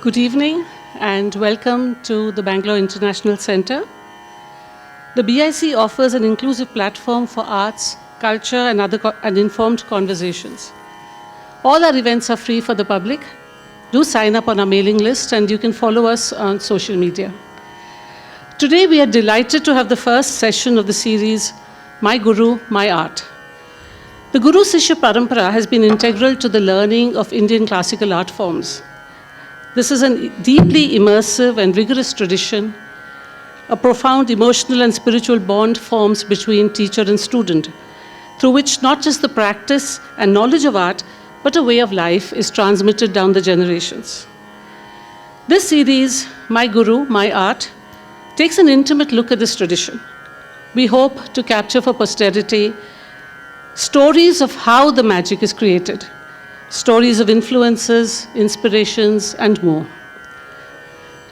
Good evening and welcome to the Bangalore International Centre. The BIC offers an inclusive platform for arts, culture and informed conversations. All our events are free for the public. Do sign up on our mailing list and you can follow us on social media. Today we are delighted to have the first session of the series, My Guru, My Art. The Guru-Shishya parampara has been integral to the learning of Indian classical art forms. This is a deeply immersive and rigorous tradition. A profound emotional and spiritual bond forms between teacher and student, through which not just the practice and knowledge of art, but a way of life is transmitted down the generations. This series, My Guru, My Art, takes an intimate look at this tradition. We hope to capture for posterity stories of how the magic is created, stories of influences, inspirations, and more.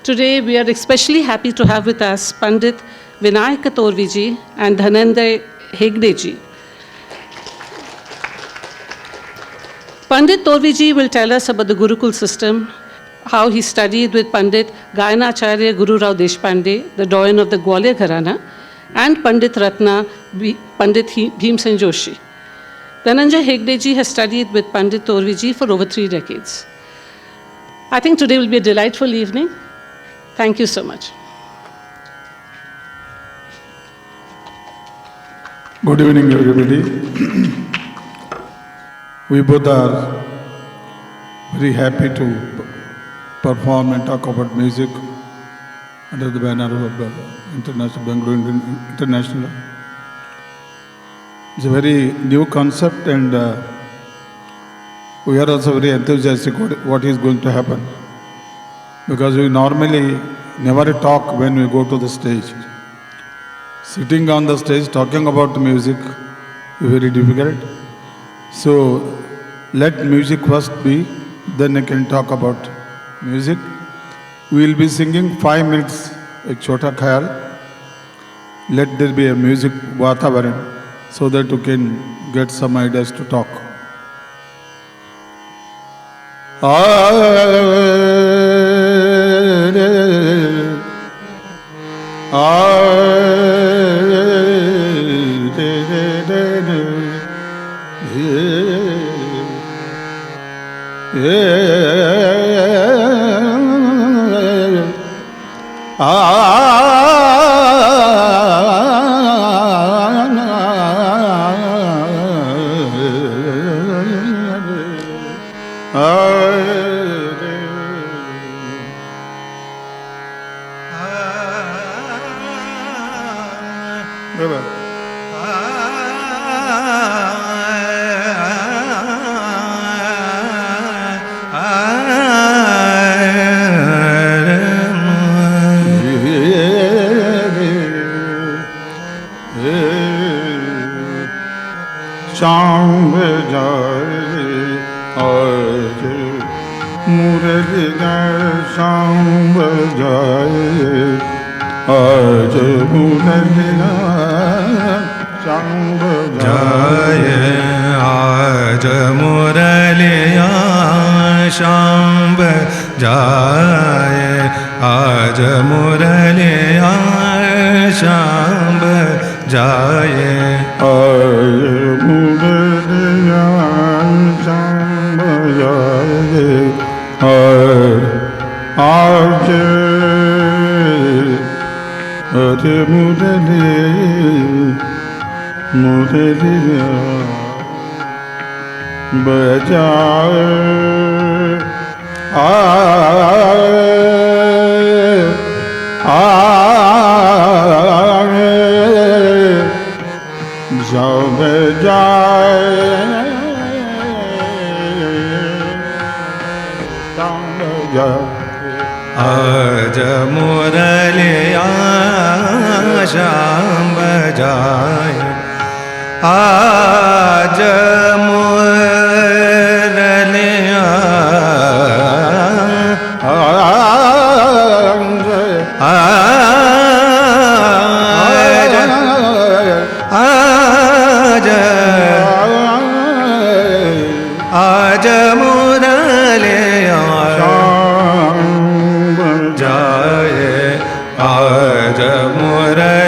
Today, we are especially happy to have with us Pt.Vinayak Torvi ji and Dhananjay Hegde ji. Pandit Torvi ji will tell us about the Gurukul system, how he studied with Pandit Gayanacharya Guru Rao Deshpande, the doyen of the Gwalior Gharana, and Pandit Ratna Pandit Bhimsen Joshi. Dhananjay Hegde ji has studied with Pandit Torvi ji for over 3 decades. I think today will be a delightful evening. Thank you so much. Good evening, everybody. We both are very happy to perform and talk about music under the banner of International Bangalore International. It's a very new concept, and we are also very enthusiastic what is going to happen, because we normally never talk when we go to the stage. Sitting on the stage talking about music is very difficult. So let music first be, then I can talk about music. We will be singing 5 minutes a Chota Khayal. Let there be a music Vatavaran, so that you can get some ideas to talk.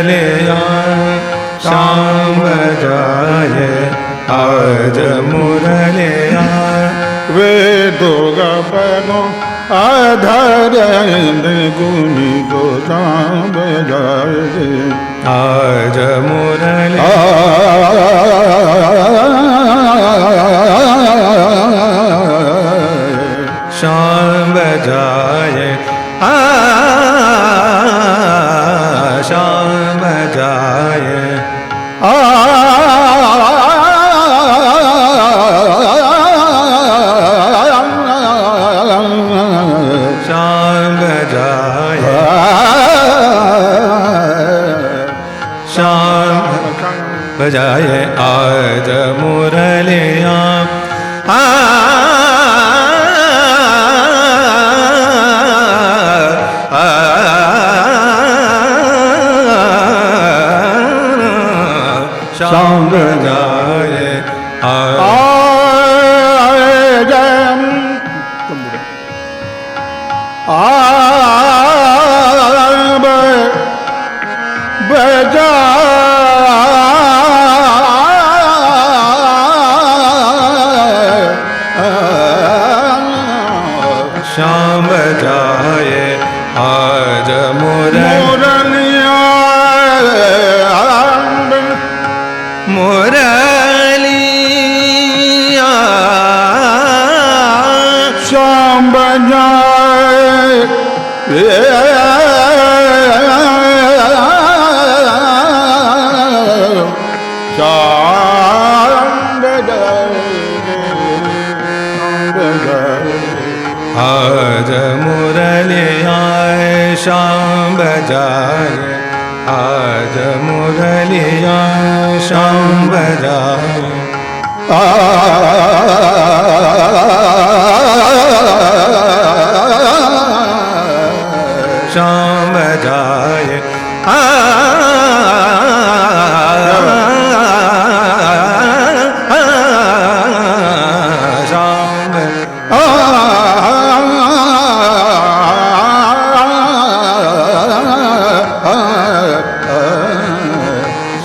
मुरलिया श्याम बजाए आज मुरलिया वेदो गपनो आधार गुनी को श्याम बजाए आज मुरलिया श्याम बजाए श्याम बजाए श्याम बजाए श्याम बजाए आज मुरलिया श्याम बजाए श्याम बजाए आज मुरलिया मुरलिया श्याम बजाए आज मुरलिया श्याम बजाए आज मुरलिया श्याम बजाए श्याम बजाए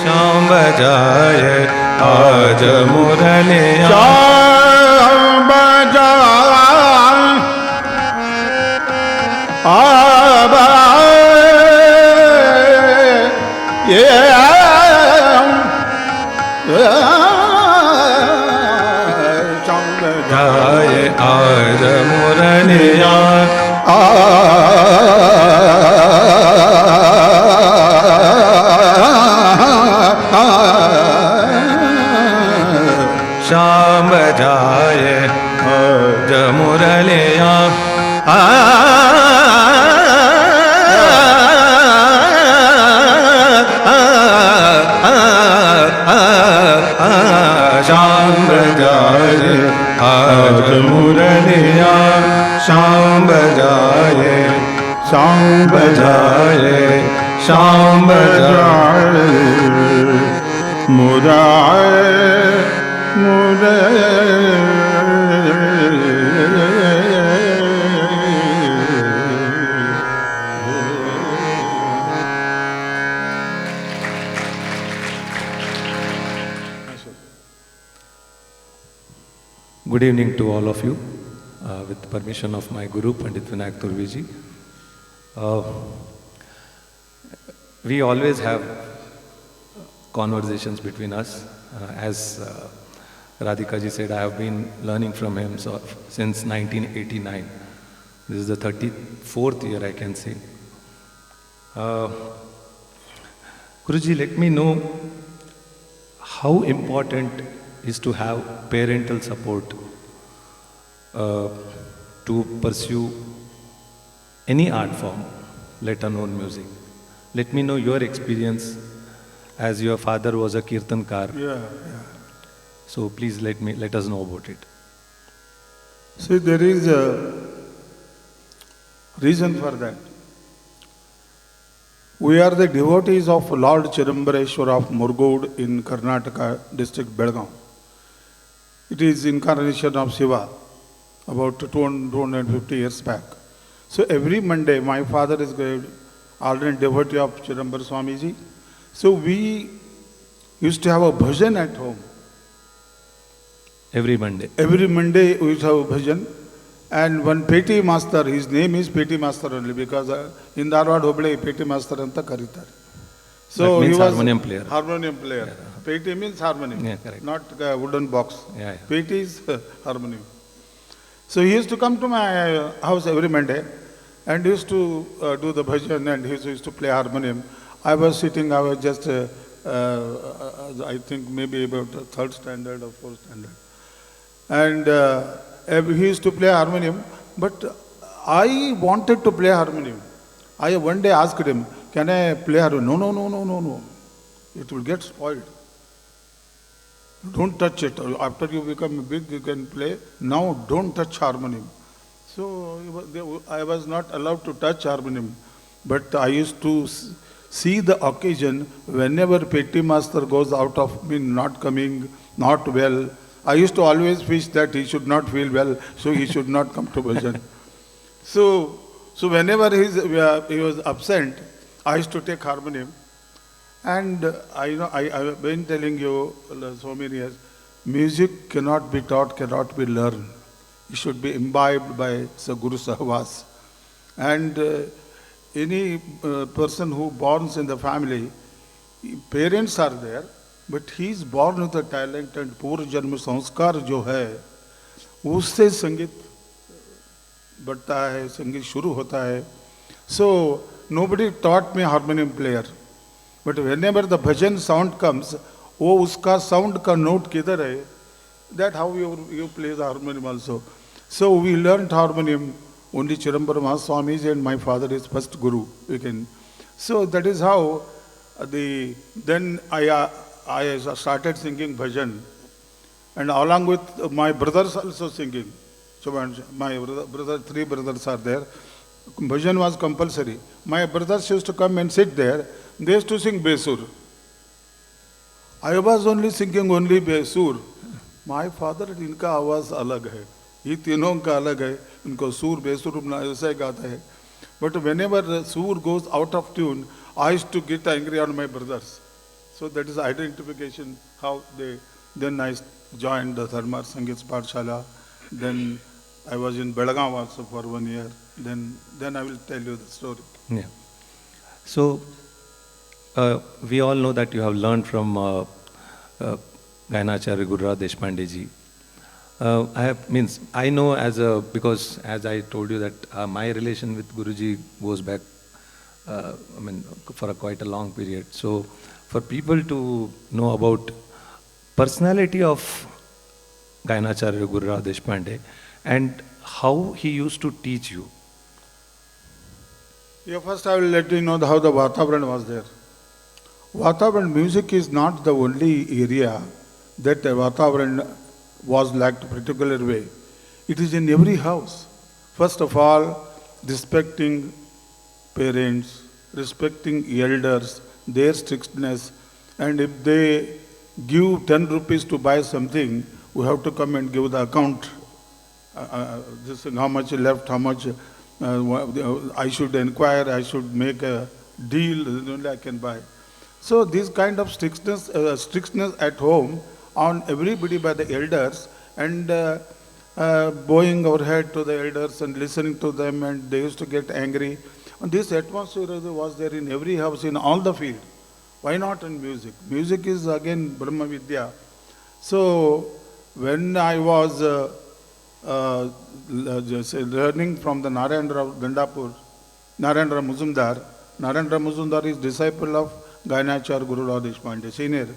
श्याम बजाए आज मुरलिया श्याम बजाए आज मुरलिया श्याम बजाए आज मुरलिया श्याम बजाए आज मुरलिया श्याम बजाए श्याम बजाए श्याम बजाए मुराए Good evening to all of you. With permission of my Guru, Pt.Vinayak Torvi ji. We always have conversations between us. As Radhika ji said, I have been learning from him since 1989. This is the 34th year, I can say. Guruji, let me know how important is to have parental support to pursue any art form, let alone music. Let me know your experience, as your father was a kirtankar. Yeah. So please let us know about it. See, there is a reason for that. We are the devotees of Lord Chidambareshwar of Murgood in Karnataka district, Belgaum. It is incarnation of Shiva, about 250 years back. So every Monday, my father is a ardent devotee of Chidambar Swamiji, So we used to have a bhajan at home. Every Monday. Every Monday we used to have a bhajan. And one Pt master, his name is Pt master only because in Dharwad Hubli Pt master anta karitar. So That means he was harmonium player. Harmonium player. Pt means harmonium, Yeah, correct. not wooden box. Yeah, Pt is harmonium. So he used to come to my house every Monday and he used to do the bhajan and he used to play harmonium. I was sitting, I was just, I think maybe about the third standard or fourth standard. And he used to play harmonium, but I wanted to play harmonium. I one day asked him, can I play harmonium? No. It will get spoiled. Don't touch it. After you become big, you can play. Now, don't touch harmonium. So, I was not allowed to touch harmonium. But I used to see the occasion whenever Pt master goes out of me, not coming, not well. I used to always wish that he should not feel well, so he should not come to bhajan. So whenever he was absent, I used to take harmonium. And I've been telling you so many years, music cannot be taught, cannot be learned. It should be imbibed by Guru Sahwas. And any person who borns in the family, parents are there, but he is born with a talent and पूर्व जन्म संस्कार जो है, उससे संगीत बढ़ता है, संगीत शुरू होता है. So nobody taught me harmonium player. But whenever the bhajan sound comes, वो उसका sound का note किधर है? That how you play the harmonium also. So we learned harmonium. Only Chidambara Mahaswamiji and my father is first guru. So that is how then I started singing bhajan, and along with my brothers also singing. So my three brothers are there. Bhajan was compulsory. My brothers used to come and sit there. They used to sing Besur. I was only singing only Besur. My father, इनका आवाज अलग है. ये तीनों का अलग है. इनको सूर बेसुर ऐसे गाता है. But whenever the sur goes out of tune, I used to get angry on my brothers. So that is identification how then I joined the Dharma Sangeet Pathshala. Then I was in Belagav also for 1 year. Then I will tell you the story. Yeah. So we all know that you have learned from Gayanacharya Gururaj Deshpande ji. I know because as I told you that my relation with Guruji goes back, for quite a long period. So for people to know about personality of Gayanacharya Gururaj Deshpande and how he used to teach you. Yeah, first I will let you know how the Vatavaran was there. Vatavaran music is not the only area that the Vatavaran was lacked a particular way. It is in every house. First of all, respecting parents, respecting elders, their strictness, and if they give 10 rupees to buy something, we have to come and give the account. This is how much left, how much I should inquire, I should make a deal, then only I can buy. So this kind of strictness at home on everybody by the elders, and bowing our head to the elders and listening to them, and they used to get angry. And this atmosphere was there in every house, in all the field. Why not in music? Music is again Brahma Vidya. So when I was learning from the Narendra Gandapur, Narendra Muzumdar is disciple of Gayanacharya Gururaj Deshpande, senior.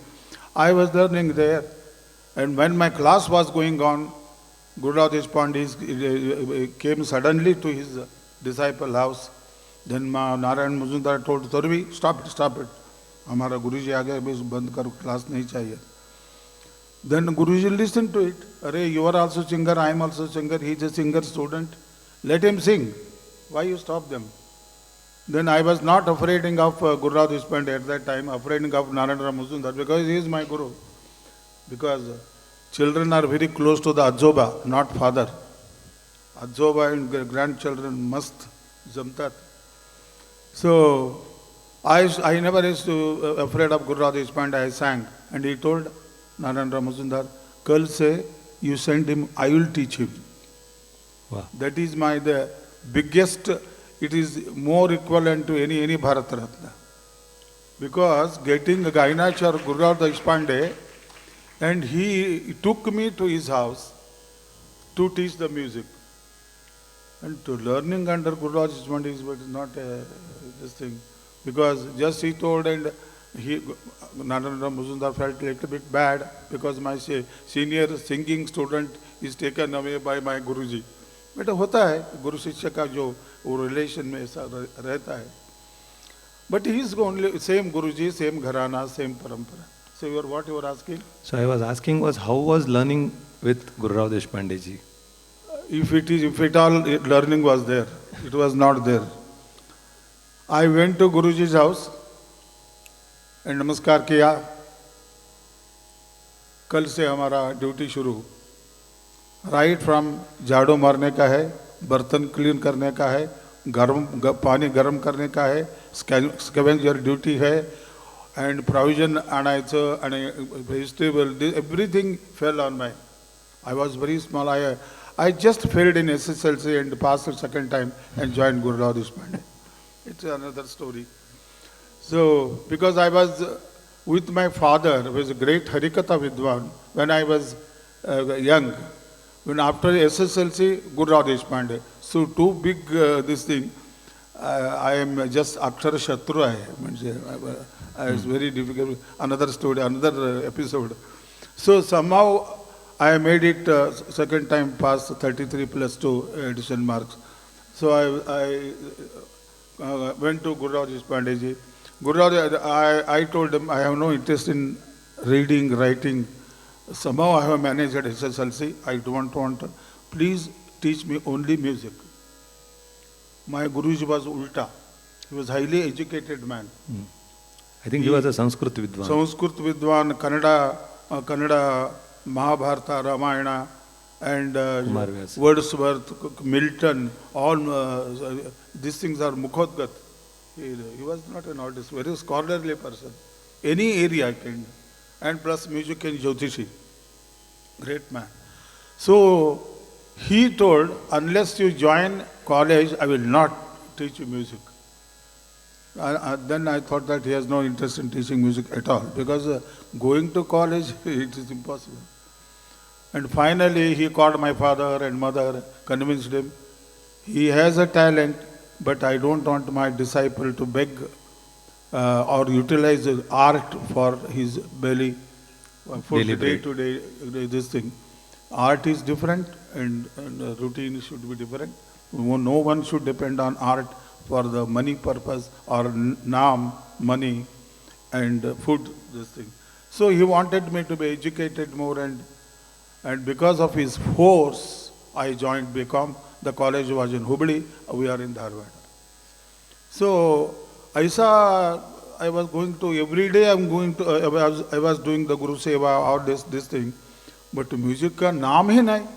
I was learning there, and when my class was going on, Gururaj Deshpande came suddenly to his disciple house. Then Narayan Muzumdar told Torvi, stop it. हमारा गुरुजी आ गए, अभी बंद करो, class नहीं चाहिए. Then Guruji listened to it. Arey, you are also singer, I am also singer, he is a singer student. Let him sing. Why you stop them? Then I was not afraid of Gururaj Deshpande at that time, afraid of Narendra Muzumdar, because he is my guru. Because children are very close to the Adzoba, not father. Adzoba and grandchildren must jamtat. So I never used to afraid of Guru Deshpande. I sang, and he told Narendra Mazumdar, "Kal se you send him, I will teach him." Wow. That is the biggest. It is more equivalent to any Bharat Ratna, because getting a Gainachar Guru Deshpande, and he took me to his house to teach the music. And to learning under Guru Deshpande is not this thing, because just he told, and Narendra Mazumdar felt a little bit bad because my senior singing student is taken away by my Guruji. But होता है गुरु-शिष्य का जो वो relation में ऐसा रहता है. But he is only same Guruji, same Gharana, same parampara. So what you were asking? So I was asking was how was learning with Guru Deshpande ji? If it all learning was there, it was not there. I went to Guruji's house and नमस्कार किया. कल से हमारा duty शुरू. Right from झाड़ू मारने का है, बर्तन क्लीन करने का है, पानी गर्म करने का है, स्कैवेंजर ड्यूटी है, एंड प्रोविजन आणायचं आणि vegetable, everything fell on my. I was very small. I just failed in SSLC and passed the second time and joined Guru Deshpande. It's another story. So, because I was with my father, who was a great Harikatha Vidwan, when I was young, when after SSLC, Guru Deshpande. So, too big this thing. I am just Akshara Shatru. It's very difficult. Another story, another episode. So, somehow I made it second time pass 33 plus 2 addition marks. So I went to Guru Deshpande ji. I told him I have no interest in reading, writing. Somehow I have managed at SSLC. I don't want. Please teach me only music. My Guruji was ulta. He was highly educated man. I think he was a Sanskrit Vidwan. Sanskrit Vidwan, Kannada, Mahabharata, Ramayana, and Wordsworth, Milton, all these things are Mukhodgat. He was not an artist, very scholarly person. Any area can, and plus music and Jyotishi. Great man. So he told, unless you join college, I will not teach you music. Then I thought that he has no interest in teaching music at all, because going to college, it is impossible. And finally, he called my father and mother, convinced him. He has a talent, but I don't want my disciple to beg or utilize art for his belly, for day-to-day this thing. Art is different, and routine should be different. No one should depend on art for the money purpose or naam, money, and food, this thing. So he wanted me to be educated more, and because of his force, I joined BCom. The college was in Hubli, we are in Dharwad. So I was going to, every day I was doing the Guru Seva, all this thing, but music ka naam hi nahi.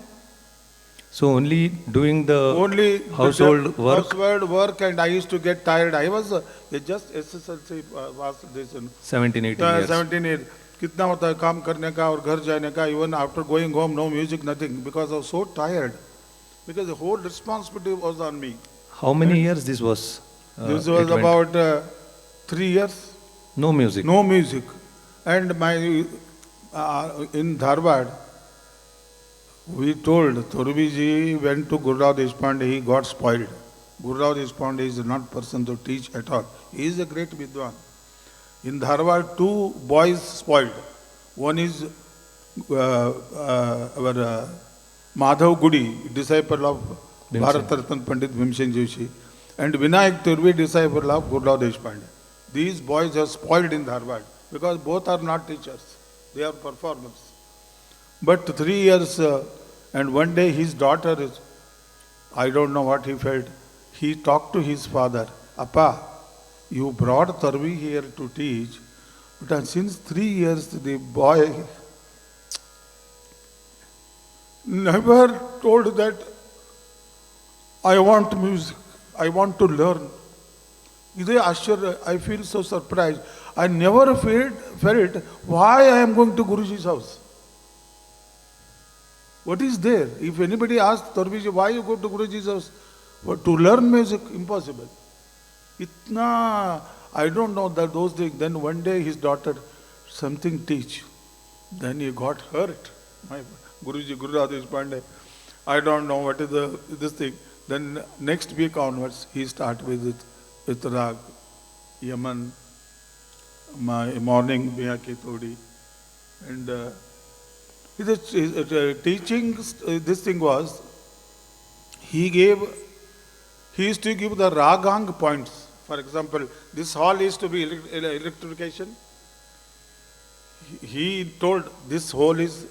So only doing the household work, and I used to get tired. I was just SSLC was this 17, 18 years. 17, 18. कितना होता है काम करने का और घर जाने का. Even after going home, no music, nothing, because I was so tired. Because the whole responsibility was on me. How many years this was? This was about 3 years. No music. No music, and my in Dharwad. We told Torvi ji went to Guru Deshpande, he got spoiled. Guru Deshpande is not person to teach at all. He is a great Vidwan. In Dharwad, 2 boys spoiled. One is our Madhav Gudi, disciple of Bharat Ratna Pandit Bhimsen Joshi, and Vinayak Torvi, disciple of Guru Deshpande. These boys are spoiled in Dharwad because both are not teachers. They are performers. But 3 years, and one day his daughter, I don't know what he felt, he talked to his father, Appa, you brought Torvi here to teach, but since 3 years the boy never told that I want music, I want to learn. इधे आश्चर्य, I feel so surprised. I never felt why I am going to Guruji's house. What is there? If anybody asks Torviji, why you go to Guruji's house? But to learn music, impossible. Itna, I don't know that those things. Then one day his daughter, something teach. Then he got hurt. My Guruji, Guru Radeshpande, I don't know what is this thing. Then next week onwards, he start with Rag, Yaman, my morning Vinayak Torvi. And his teaching, this thing was, he used to give the ragang points. For example, this hall is to be electrification. He told this hole is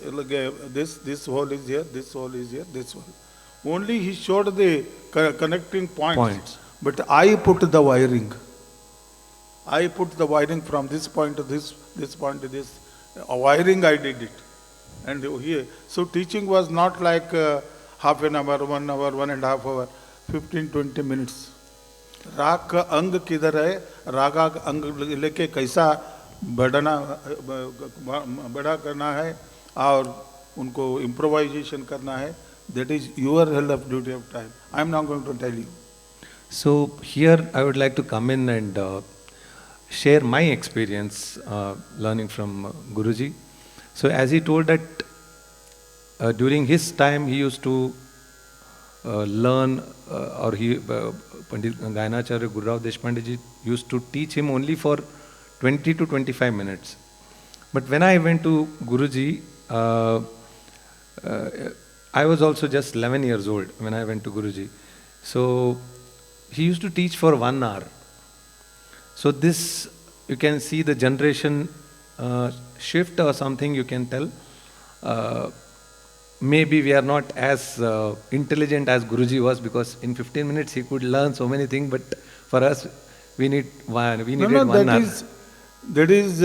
this hole is here, this hole is here, this hole. Only he showed the connecting points. But I put the wiring. I put the wiring from this point to this point to this. Wiring I did it. And here, so teaching was not like half an hour, 1 hour, 1.5 hours, 15-20 minutes. राग का अंग किधर है, रागा का अंग लेके कैसा बड़ा करना है और उनको improvisation करना है, that is your hell of duty of time. I am not going to tell you. So here I would like to come in and share my experience learning from Guruji. So as he told that during his time he used to learn Pandit Gayanacharya Gururao Deshpande ji used to teach him only for 20 to 25 minutes. But when I went to Guruji, I was also just 11 years old when I went to Guruji. So he used to teach for 1 hour. So this, you can see the generation shift or something, you can tell. Maybe we are not as intelligent as Guruji was, because in 15 minutes he could learn so many things, but for us, we needed 1 hour. That is,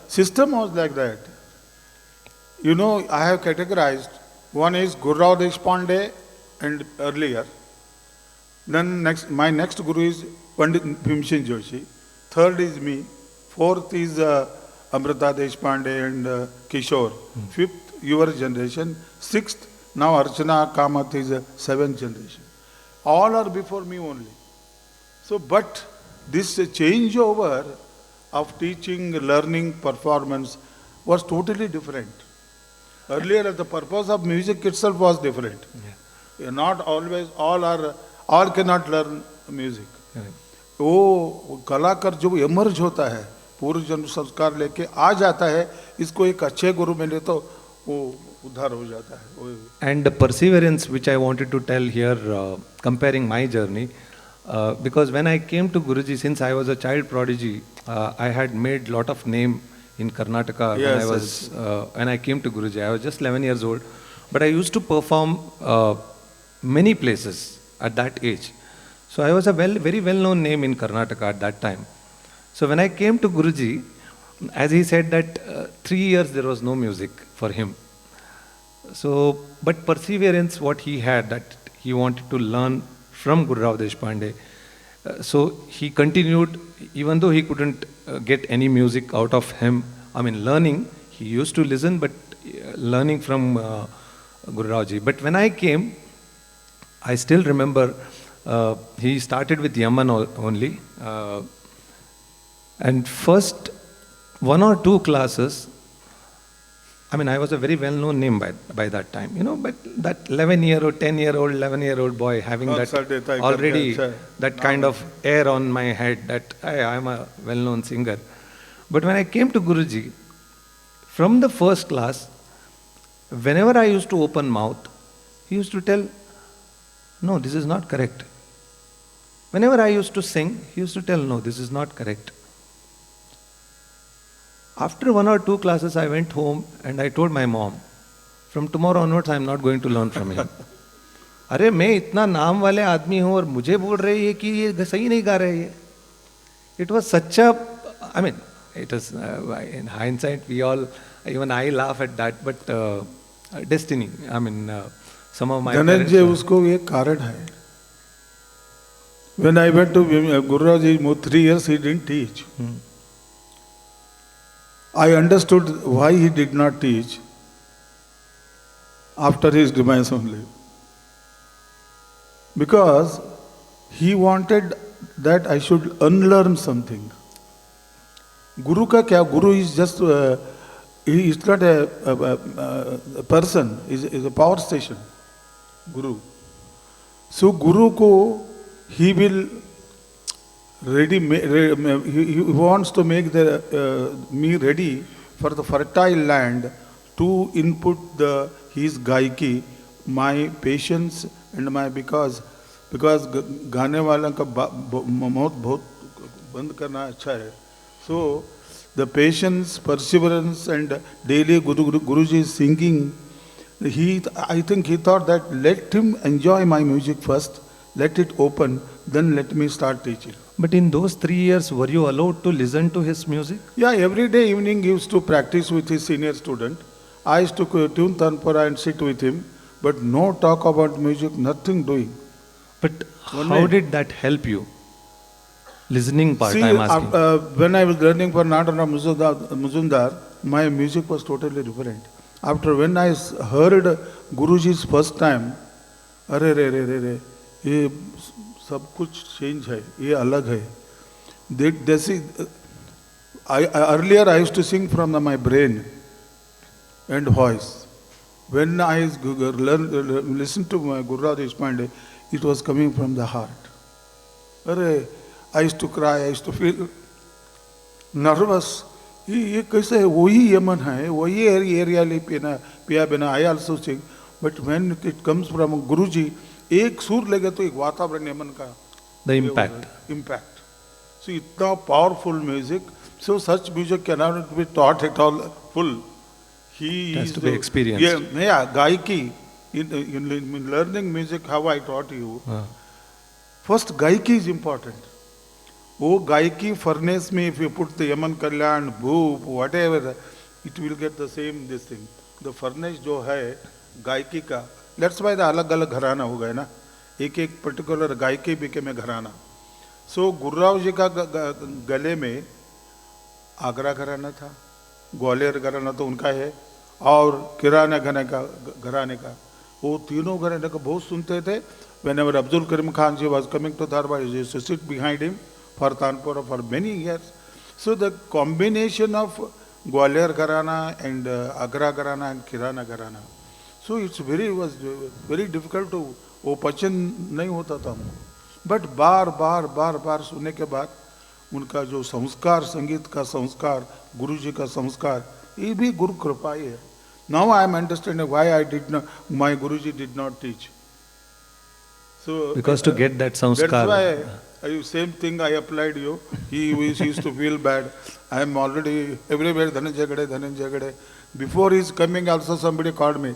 system was like that. You know, I have categorized. One is Gururao Deshpande and earlier. Then my next guru is Pandit Bhimsen Joshi. Third is me. Fourth is Amrita Deshpande and Kishore. Fifth, your generation. Sixth, now Archana Kamath is a 7th generation. All are before me only. So, but this changeover of teaching, learning, performance was totally different. Earlier, the purpose of music itself was different. Yeah. Not always, all cannot learn music. वो कलाकार जो emerge होता है, पूर्व जन्म संस्कार लेके आ जाता है, इसको एक अच्छे गुरु मिले तो वो उद्धार हो जाता है. And the perseverance which I wanted to tell here, comparing my journey, because when I came to Guruji, since I was a child prodigy, I had made lot of name in Karnataka. Yes, when I came to Guruji, I was just 11 years old, but I used to perform many places at that age. So I was a very well-known name in Karnataka at that time. So when I came to Guruji, as he said that 3 years there was no music for him. So, but perseverance what he had, that he wanted to learn from Gururao Deshpande. So he continued, even though he couldn't get any music out of him. I mean, learning, he used to listen, but learning from Gururao Ji. But when I came, I still remember he started with Yaman only. And first 1 or 2 classes, I mean, I was a very well-known name by that time, you know, but that 11-year-old, 10-year-old, 11-year-old boy having that already, that kind of air on my head that I am a well-known singer. But when I came to Guruji, from the first class, whenever I used to open mouth, he used to tell, no, this is not correct. Whenever I used to sing, he used to tell, no, this is not correct. After 1 or 2 classes, I went home and I told my mom, from tomorrow onwards, I am not going to learn from him. अरे मैं इतना नाम वाले आदमी हूँ और मुझे बोल रही है कि ये सही नहीं गा रहे हैं. It was such a, I mean, it was in hindsight we all, even I laugh at that, but destiny. I mean, some of my Dhananjay उसको ये कारण है. When I went to Guruji, 3 years he didn't teach. I understood why he did not teach after his demise only. Because he wanted that I should unlearn something. Guru ka kya? Guru is just, he is not a person, is a power station. Guru. So Guru ko, he will he wants to make me ready for the fertile land to input his gaiki, my patience and my because गाने वाला का मौत बहुत बंद करना अच्छा है. So the patience, perseverance and daily Guruji is singing. I think he thought that let him enjoy my music first, let it open, then let me start teaching. But in those 3 years, were you allowed to listen to his music? Yeah, every day evening he used to practice with his senior student. I used to tune Tanpura and sit with him, but no talk about music, nothing doing. But how did that help you? Listening part, See, I'm asking. when I was learning for Natana Muzumdar, my music was totally different. After when I heard Guruji's first time, अरे रे रे रे रे ये सब कुछ change है, ये अलग है. Earlier I used to sing from my brain and voice. When I listened to my Guru Deshpande, it was coming from the heart. अरे, I used to cry, I used to feel nervous. ये कैसे है? वही Yemen है, वही area ले पिया बिना. I also sing, but when it comes from Guruji, एक सुर लगे तो एक वातावरण यमन का. The impact. Impact. So इतना powerful music. So such music cannot be taught at all full. It has to be experienced. Yeah, gaiki. In learning music, how I taught you. First, gaiki is important. Oh, gaiki furnace me, if you put the Yaman Kalyan, Bhoop, whatever, it will get the same this thing. The furnace jo hai, gaiki ka, that's why the alag-alag gharana ho gaya na. एक particular गायकी became a घराना. So Gururao जी का गले में आगरा घराना था, ग्वालियर घराना तो उनका है, और किराना घराने का, वो तीनों घराने का बहुत सुनते थे. Whenever Abdul Karim Khan ji was coming to Dharwad, he used to sit behind him for Tanpura for many years. So the combination of Gwalior Gharana and Agra Gharana and Kirana Gharana. So was very difficult to, वो पचन नहीं होता था हमको. But बार सुनने के बाद उनका जो संस्कार, संगीत का संस्कार, गुरु जी का संस्कार, ये भी गुरु कृपा ही है. Now I am understanding why my Guruji did not teach. So because to get that sanskar. That's why same thing I applied you. He used to feel bad. I am already everywhere Dhananjay. Before his coming also somebody called me.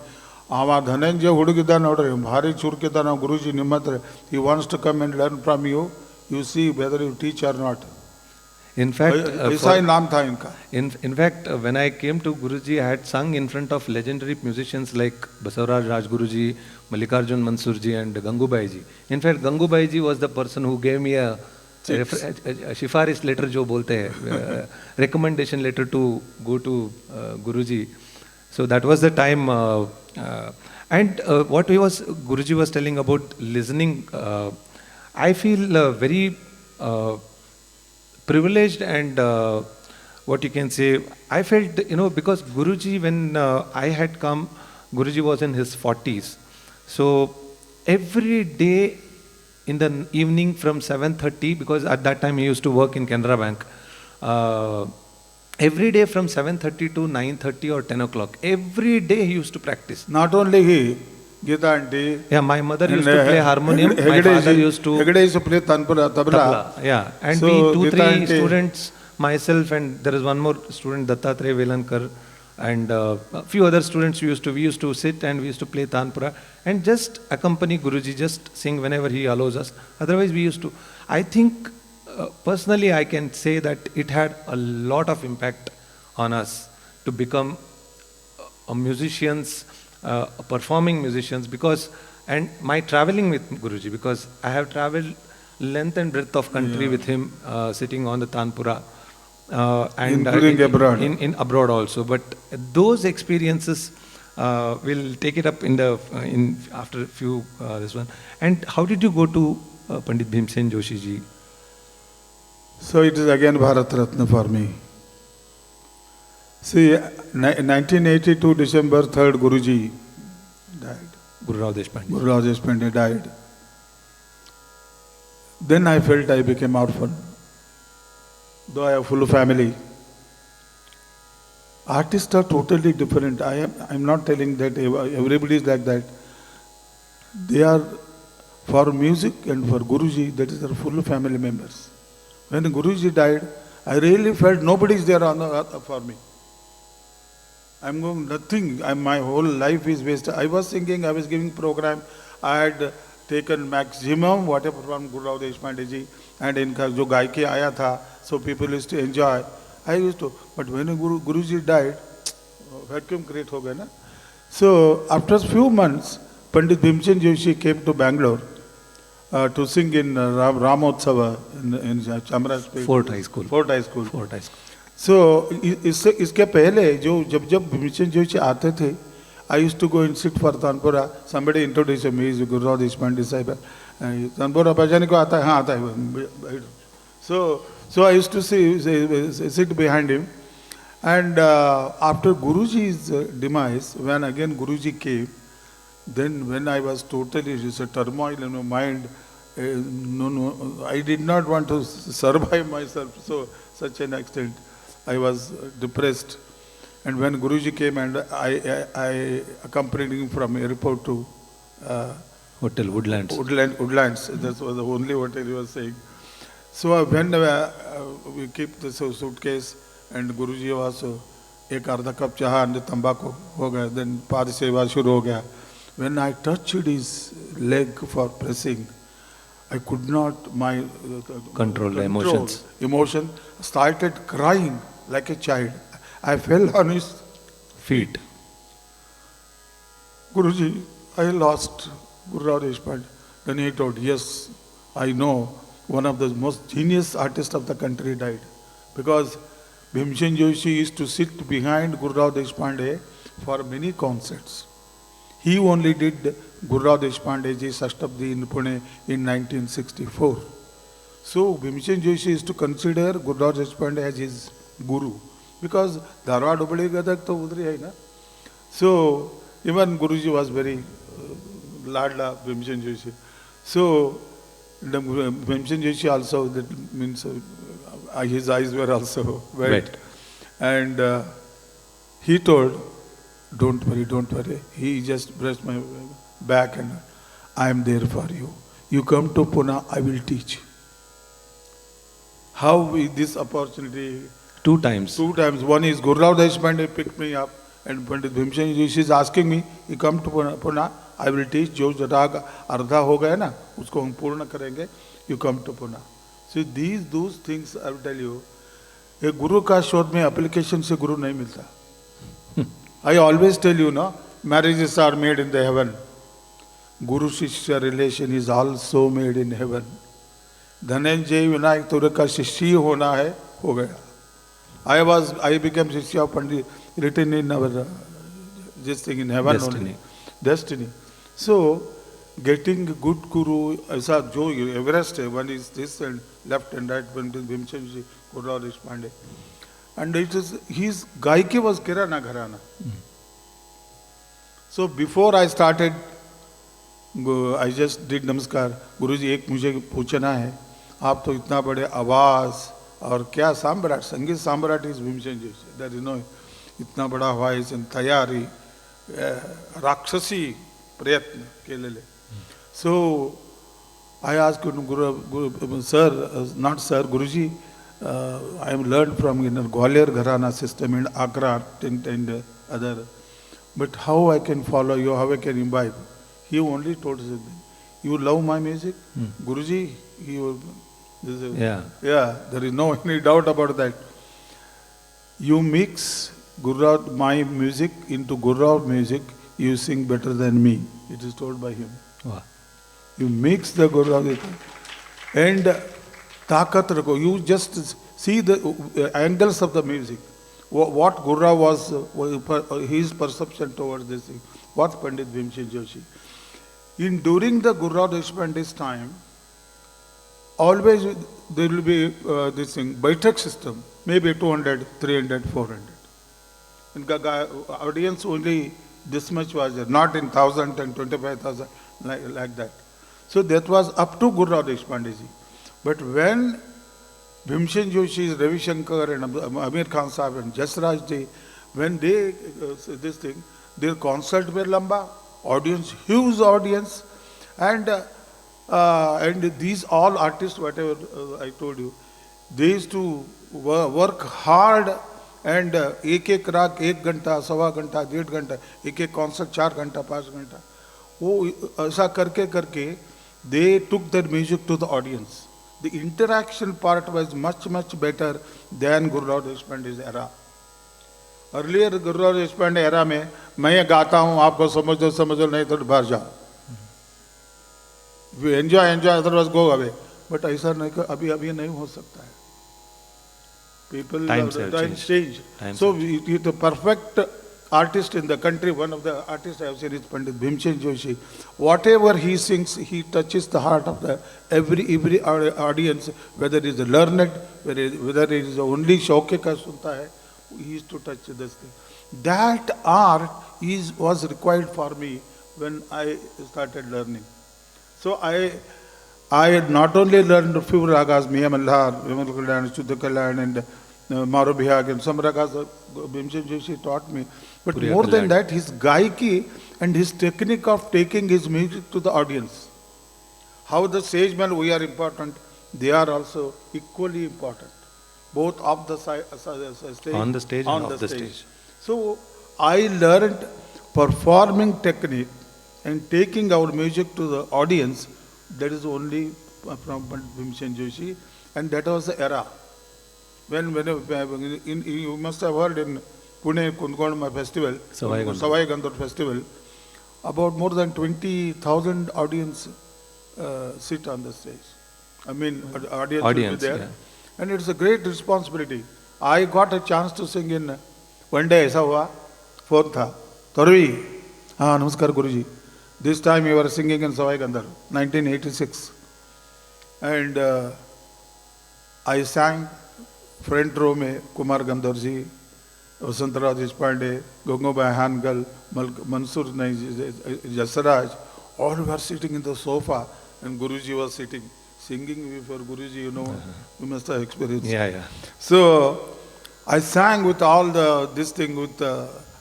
Dhananjay hudugida nodre bhari churkida na Guruji nimatre. He wants to come and learn from you. You see whether you teach or not. In fact, in fact, when I came to Guruji, I had sung in front of legendary musicians like Basavaraj Rajguruji, Mallikarjun Mansurji and Gangubaiji. In fact, Gangubaiji was the person who gave me a shifaris letter, jo bolte hai, recommendation letter to go to Guruji. So that was the time. And what Guruji was telling about listening, I feel very privileged and what you can say, I felt, because Guruji, when I had come, Guruji was in his 40s. So every day in the evening from 7:30, because at that time he used to work in Canara Bank, every day from 7:30 to 9:30 or 10 o'clock, every day he used to practice. Not only he, Gita auntie. Yeah, my mother used to play harmonium. My father used to. Hegde used to play tabla. Yeah, and so we 2-3 students, myself and there is one more student, Dattatreya Velankar, and a few other students we used to sit and we used to play Tanpura and just accompany Guruji, just sing whenever he allows us. Otherwise we used to. I think personally I can say that it had a lot of impact on us to become musicians. Performing musicians, because and my traveling with Guruji, because I have traveled length and breadth of country with him, sitting on the Tanpura. And including abroad. In abroad also. But those experiences, we'll take it up in after a few this one. And how did you go to Pandit Bhimsen Joshi ji? So it is again Bharat Ratna for me. See, 1982 December 3rd, Guruji died. Guru Rao Deshpande. Guru Rao Deshpande died. Then I felt I became orphan. Though I have full family. Artists are totally different. I'm not telling that everybody is like that. They are for music and for Guruji, that is their full family members. When Guruji died, I really felt nobody is there for me. I'm going nothing. My whole life is wasted. I was singing, I was giving program. I had taken maximum whatever from Guru Rao Deshpande ji, and इनका जो गाय के आया था, so people used to enjoy. I used to, but when Guruji died, vacuum create हो गया ना. So after a few months, Pandit Bhimsen Joshi came to Bangalore to sing in Ramotsava in Chamarajpet. Fort High School. Fort High School. Fort High School. So इसके पहले जब भीमसेन जोशी आते थे, I used to go and sit for Tanpura. Somebody introduced me, he's Guru Rao Deshpande disciple. Tanpura बजाने को आता है, हाँ आता है. So I used to sit behind him. And after Guruji's demise, when again Guruji came, then when I was totally, it's a turmoil in my mind. I did not want to survive myself, so such an extent. I was depressed. And when Guruji came and I accompanied him from airport to Hotel Woodlands. Woodlands, that was the only hotel he was saying. So when we keep the suitcase and Guruji was एक आधा cup चाह and तंबाकू हो गया, then पाद सेवा शुरू हो गया. When I touched his leg for pressing, I could not control the emotions. Emotion started crying like a child. I fell on his Feet. Guruji, I lost Guru Rao Deshpande. Then he told, yes, I know one of the most genius artists of the country died. Because Bhimsen Joshi used to sit behind Guru Rao Deshpande for many concerts. He only did Guru Rao Deshpande ji Sashtabdi in Pune in 1964. So Bhimsen Joshi used to consider Guru Rao Deshpande as his guru. Because Dharwad Hubli Gadak to udri hai na. So even Guruji was very ladla Bhimsen Joshi. So Bhimsen Joshi also, that means his eyes were also wet. And he told, don't worry. He just brushed my back and I am there for you. You come to Pune, I will teach. How this opportunity? Two times. One is Guru Rao Deshpande picked me up and Pandit Bhimsen Joshi is asking me, you come to Pune, I will teach. जो राग अर्धा हो गया ना, उसको हम पूर्ण करेंगे. You come to Pune. So those things I will tell you. एक गुरु का शोध में application से गुरु नहीं मिलता. I always tell you, no, marriages are made in the heaven. Guru-Shishya relation is also made in heaven. Dhananjay Vinayak Torvi का शिष्य होना है, हो गया. I became Shishya of Pandit, written in our this thing in heaven only. Destiny. So, getting good guru, ऐसा जो Everest है, one is this and left and right, Bhimsen ji, Guru Rao Deshpande. And it is, his gaiki was Kirana Gharana. So before I started, I just did namaskar. Guruji, एक मुझे पूछना है, आप तो इतना बड़े आवाज और क्या साम्राट, संगीत Samrat is Bhimsen Joshi. There is no इतना बड़ा voice and तैयारी, राक्षसी प्रयत्न के लिए. So I asked Guru, sir, not sir, Guruji, I am learned from Gwalior Gharana system in Agra and other. But how I can follow you, how I can imbibe? He only told us, you love my music? Guruji, there is no any doubt about that. You mix my music into Guru Rao music, you sing better than me. It is told by him. Wow. You mix the Guru Rao. and takat rakho. You just see the angles of the music. What Gurra was, his perception towards this thing. What Pandit Bhimsen Joshi. During the Gurra Deshpande's time, always there will be this thing, Baitak system, maybe 200, 300, 400. And audience only this much was there, not in 1,000 and 25,000 like that. So that was up to Gurra Deshpandeji. But when Bhimsen Joshi, Ravi Shankar and Amir Khan Sahib and Jasraj Ji, when they, this thing, their concert were lamba, audience, huge audience, and these all artists, whatever I told you, they used to work hard and एक राग 1 घंटा, 1.25 घंटा, 1.5 घंटा, एक concert 4 घंटा, 5 घंटा, वो ऐसा करके करके they took their music to the audience. The interaction part was much better than Guru Deshpande's era. Earlier Guru Deshpande era में मैं ये गाता हूँ, आपको समझो नहीं तो बाहर जाओ. If you enjoy, otherwise go away. But ऐसा नहीं, अभी नहीं हो सकता है. People times change. So the perfect artist in the country, one of the artists I have seen is Pandit Bhimsen Joshi. Whatever he sings, he touches the heart of the every audience, whether it is learned, whether it is only shauke ka sunta hai, he used to touch this thing. That art was required for me when I started learning. So I had not only learned a few ragas, Miya Malhar, Vimal Kalyan, Shuddha Kalyan, and Maro Bihag, and some ragas Bhimsen Joshi taught me. But Puriya more than Kalyan. that, his gaiki and his technique of taking his music to the audience. How the sage men, we are important, they are also equally important. Both off the stage, On the stage and off the stage. So I learned performing technique and taking our music to the audience. That is only from Bhimsen Joshi, and that was the era. When you must have heard in Pune Kundgondma festival, Savai Gandhar festival, about more than 20,000 audience sit on the stage. I mean, audience will be there. Yeah. And it's a great responsibility. I got a chance to sing in one day, ऐसा हुआ, phone था, Torvi, हाँ नमस्कार गुरुजी. This time you were singing in Savai Gandhar, 1986. And I sang front row में कुमार गंधर जी, Vasantrao Deshpande, Gangubai हानगल, Mansoor Jasraj, all were sitting in the sofa and Guruji was sitting. Singing before Guruji, you know, you must have experienced. Yeah. So I sang with all this thing with,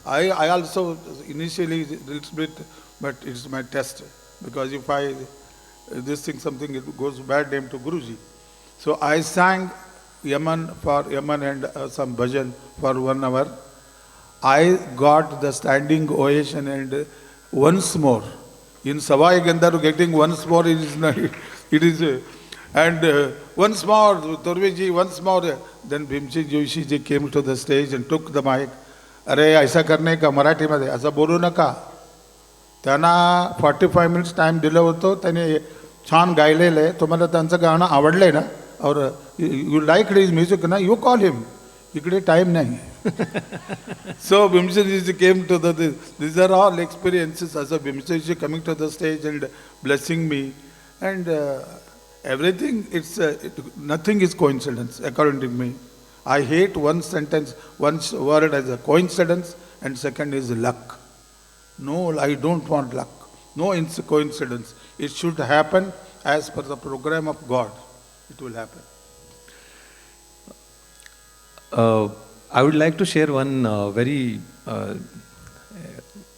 I also initially a little bit, but it's my test. Because if this thing, something, it goes bad name to Guruji. So I sang Yaman and some bhajan for 1 hour. I got the standing ovation and once more. In Savai Gandhar, getting once more and once more, Torvi ji, once more. Then Bhimsen Joshi ji came to the stage and took the mic. अरे ऐसा करने का मराठी मध्ये असं बोलू नका. त्यांना 45 minutes time दिलं होतं, त्याने छान गायलेलं आहे, तुम्हाला त्यांचं गाणं आवडलंय ना, और you liked his music ना, you call him. इकडे time नाही. So Bhimsen Joshi came to these are all experiences as a Bhimsen Joshi coming to the stage and blessing me, and everything, nothing is coincidence according to me. I hate one word as a coincidence, and second is luck. No, I don't want luck. No coincidence. It should happen as per the program of God. It will happen. I would like to share one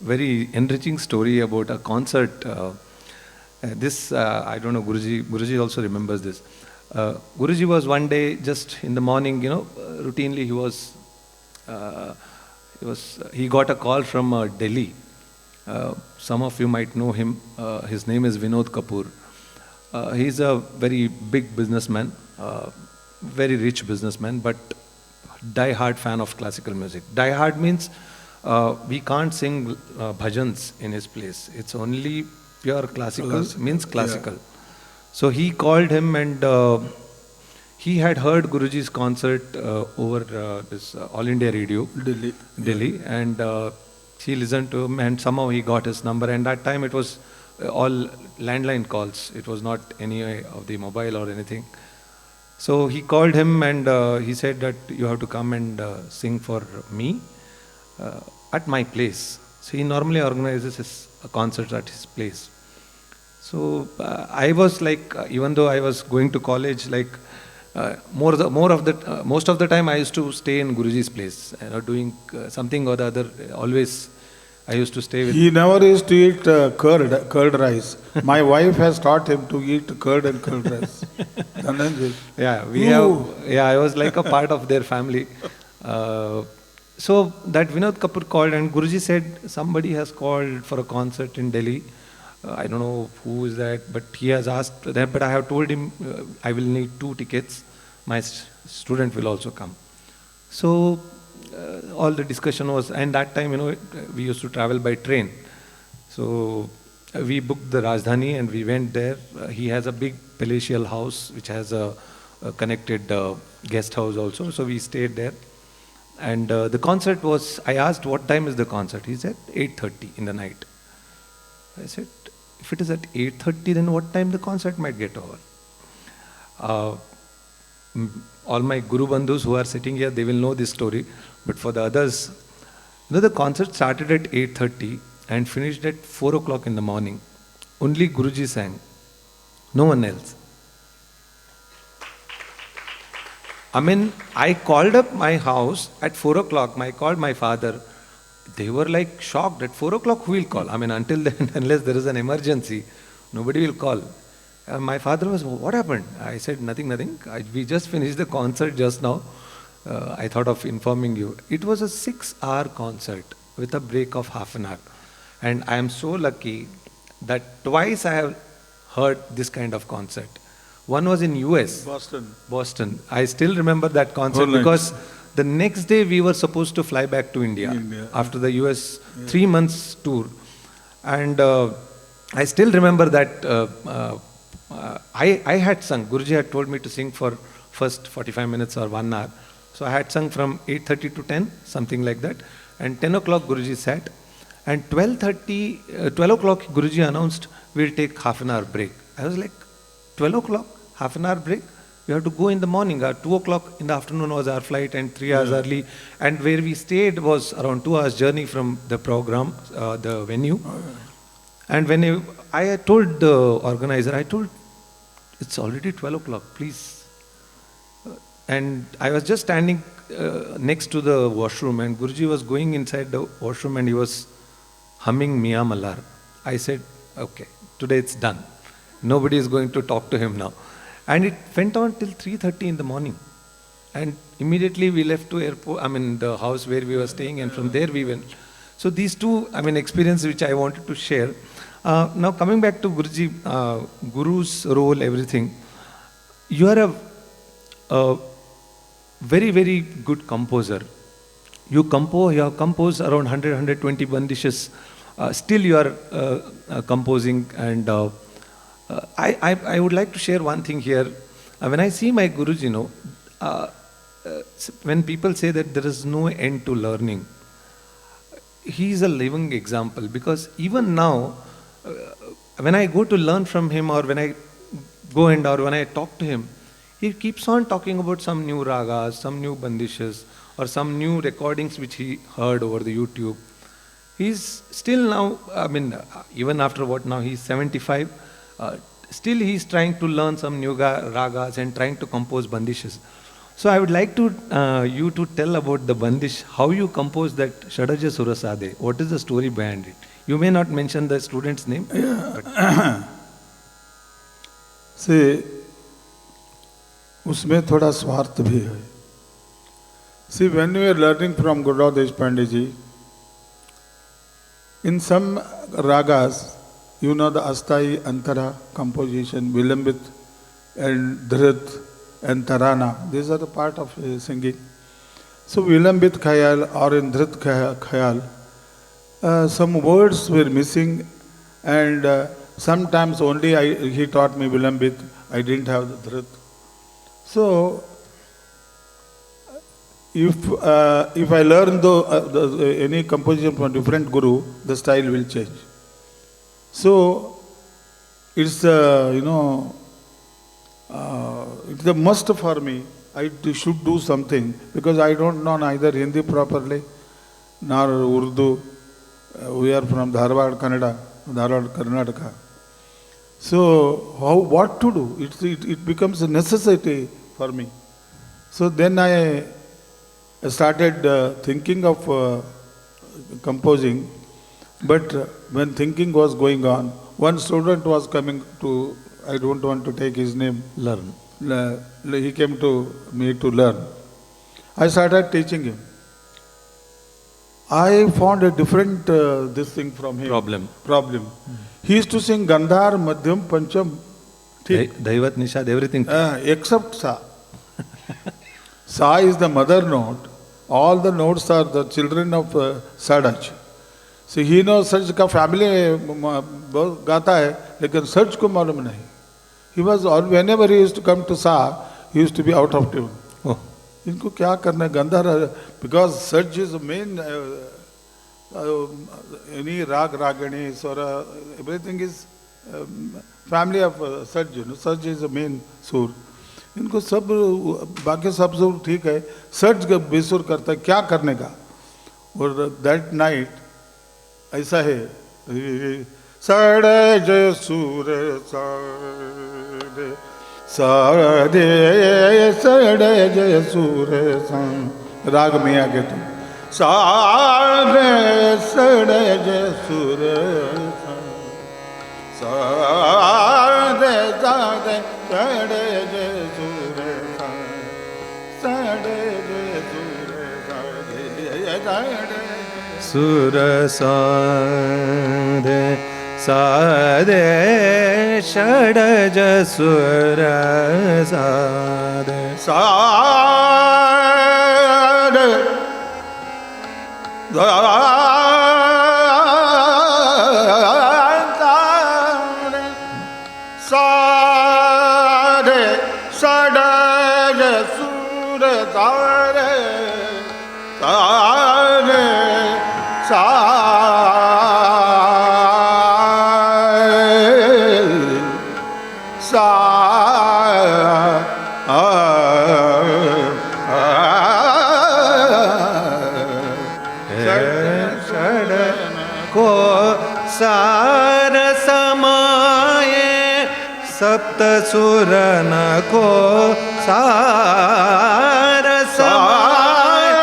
very enriching story about a concert. This, I don't know, Guruji also remembers this. Guruji was one day just in the morning, routinely he got a call from Delhi. Some of you might know him. His name is Vinod Kapoor. He's a very big businessman, very rich businessman, but die-hard fan of classical music. Die-hard means we can't sing bhajans in his place. It's only pure classical, means classical. Yeah. So he called him, and he had heard Guruji's concert over this All India Radio, Delhi, and he listened to him, and somehow he got his number. And that time it was all landline calls. It was not any of the mobile or anything. So he called him, and he said that you have to come and sing for me at my place. So he normally organizes his concerts at his place. So I was like, even though I was going to college, like most of the time I used to stay in Guruji's place, doing something or the other. Always I used to stay with. He never used to eat curd rice. My wife has taught him to eat curd and curd rice. Dhananjay. Yeah, I was like a part of their family. So that Vinod Kapoor called, and Guruji said somebody has called for a concert in Delhi. I don't know who is that, but he has asked that. But I have told him I will need 2 tickets. My student will also come. So all the discussion was, and that time, we used to travel by train. So we booked the Rajdhani and we went there. He has a big palatial house which has a connected guest house also. So we stayed there. And the concert was, I asked what time is the concert? He said 8:30 in the night. I said, if it is at 8:30, then what time the concert might get over? All my Guru Bandhus who are sitting here, they will know this story. But for the others, the concert started at 8:30 and finished at 4 o'clock in the morning. Only Guruji sang. No one else. I mean, I called up my house at 4 o'clock. I called my father. They were like shocked. At 4 o'clock, who will call? I mean, until then, unless there is an emergency, nobody will call. My father was, what happened? I said, nothing. We just finished the concert just now. I thought of informing you. It was a 6-hour concert with a break of half an hour. And I am so lucky that twice I have heard this kind of concert. One was in US. Boston. I still remember that concert because the next day we were supposed to fly back to India. After the US 3 months tour. And I still remember that I had sung. Guruji had told me to sing for first 45 minutes or 1 hour. So I had sung from 8:30 to 10, something like that. And 10 o'clock Guruji sat. And 12 o'clock Guruji announced, we'll take half an hour break. I was like, 12 o'clock, half an hour break? We have to go in the morning. 2 o'clock in the afternoon was our flight, and 3 hours early. And where we stayed was around 2 hours journey from the program, the venue. And when I told the organizer, it's already 12 o'clock, please. And I was just standing next to the washroom, and Guruji was going inside the washroom and he was humming Mia Mallar. I said, okay, today it's done. Nobody is going to talk to him now. And it went on till 3:30 in the morning. And immediately we left to the house where we were staying, and from there we went. So these two, experiences which I wanted to share. Now coming back to Guruji, Guru's role, everything. You are a very, very good composer. You have composed around 100, 120 bandishes. Still you are composing, and I would like to share one thing here. When I see my Guruji, when people say that there is no end to learning, he is a living example, because even now, when I go to learn from him, or when I go or when I talk to him, he keeps on talking about some new ragas, some new bandishes, or some new recordings which he heard over the YouTube. He's still now, even after what now, he's 75, still he's trying to learn some new ragas and trying to compose bandishes. So I would like to you to tell about the bandish, how you compose that Shadaja Surasade. What is the story behind it? You may not mention the student's name. Yeah. See, उसमें थोड़ा स्वार्थ भी है. See, when we are learning from Guru Deshpande ji, in some ragas, you know the Astai, Antara, composition, Vilambit, and Dhrit, and Tarana. These are the part of singing. So Vilambit Khayal or in Dhrit Khayal, some words were missing, and Sometimes only he taught me Vilambit. I didn't have the Dhrit. So, if I learn any composition from different guru, the style will change. So, it's it's a must for me. I should do something because I don't know neither Hindi properly nor Urdu. We are from Dharwad, Karnataka. So, what to do? It becomes a necessity for me. So then I started thinking of composing, but when thinking was going on, one student was coming to, I don't want to take his name. Learn. He came to me to learn. I started teaching him. I found a different this thing from him. Problem. He used to sing Gandhar, Madhyam, Pancham, Daivat, Nishad, everything. Except Sa. Sa is the mother note. All the notes are the children of Sadaj. So he knows Sarj ka family गाता है, लेकिन Sarj को मालूम नहीं. He was whenever he used to come to Sa, he used to be out of tune. Oh. इनको क्या करना है Gandhar, because Sarj is the main. Any rag, ragani, swara, everything is family of Sarj. Sarj is the main sur. इनको सब बाकी सब सुर ठीक है, सर्ज का बेसुर करता है, क्या करने का. और दैट नाइट ऐसा है, साड़े जय सूर साड़े साड़े साड़े जय सूर राग में आगे तुम साड़े साड़े जय सूर साड़े साड़े साड़े जय सूर साड़े जय सूर Sura Sade Sade Shadaja Sura Sade Sade Sade Shadaja Sura Sade Sade सार समाये सप्त सुरन को सार समाये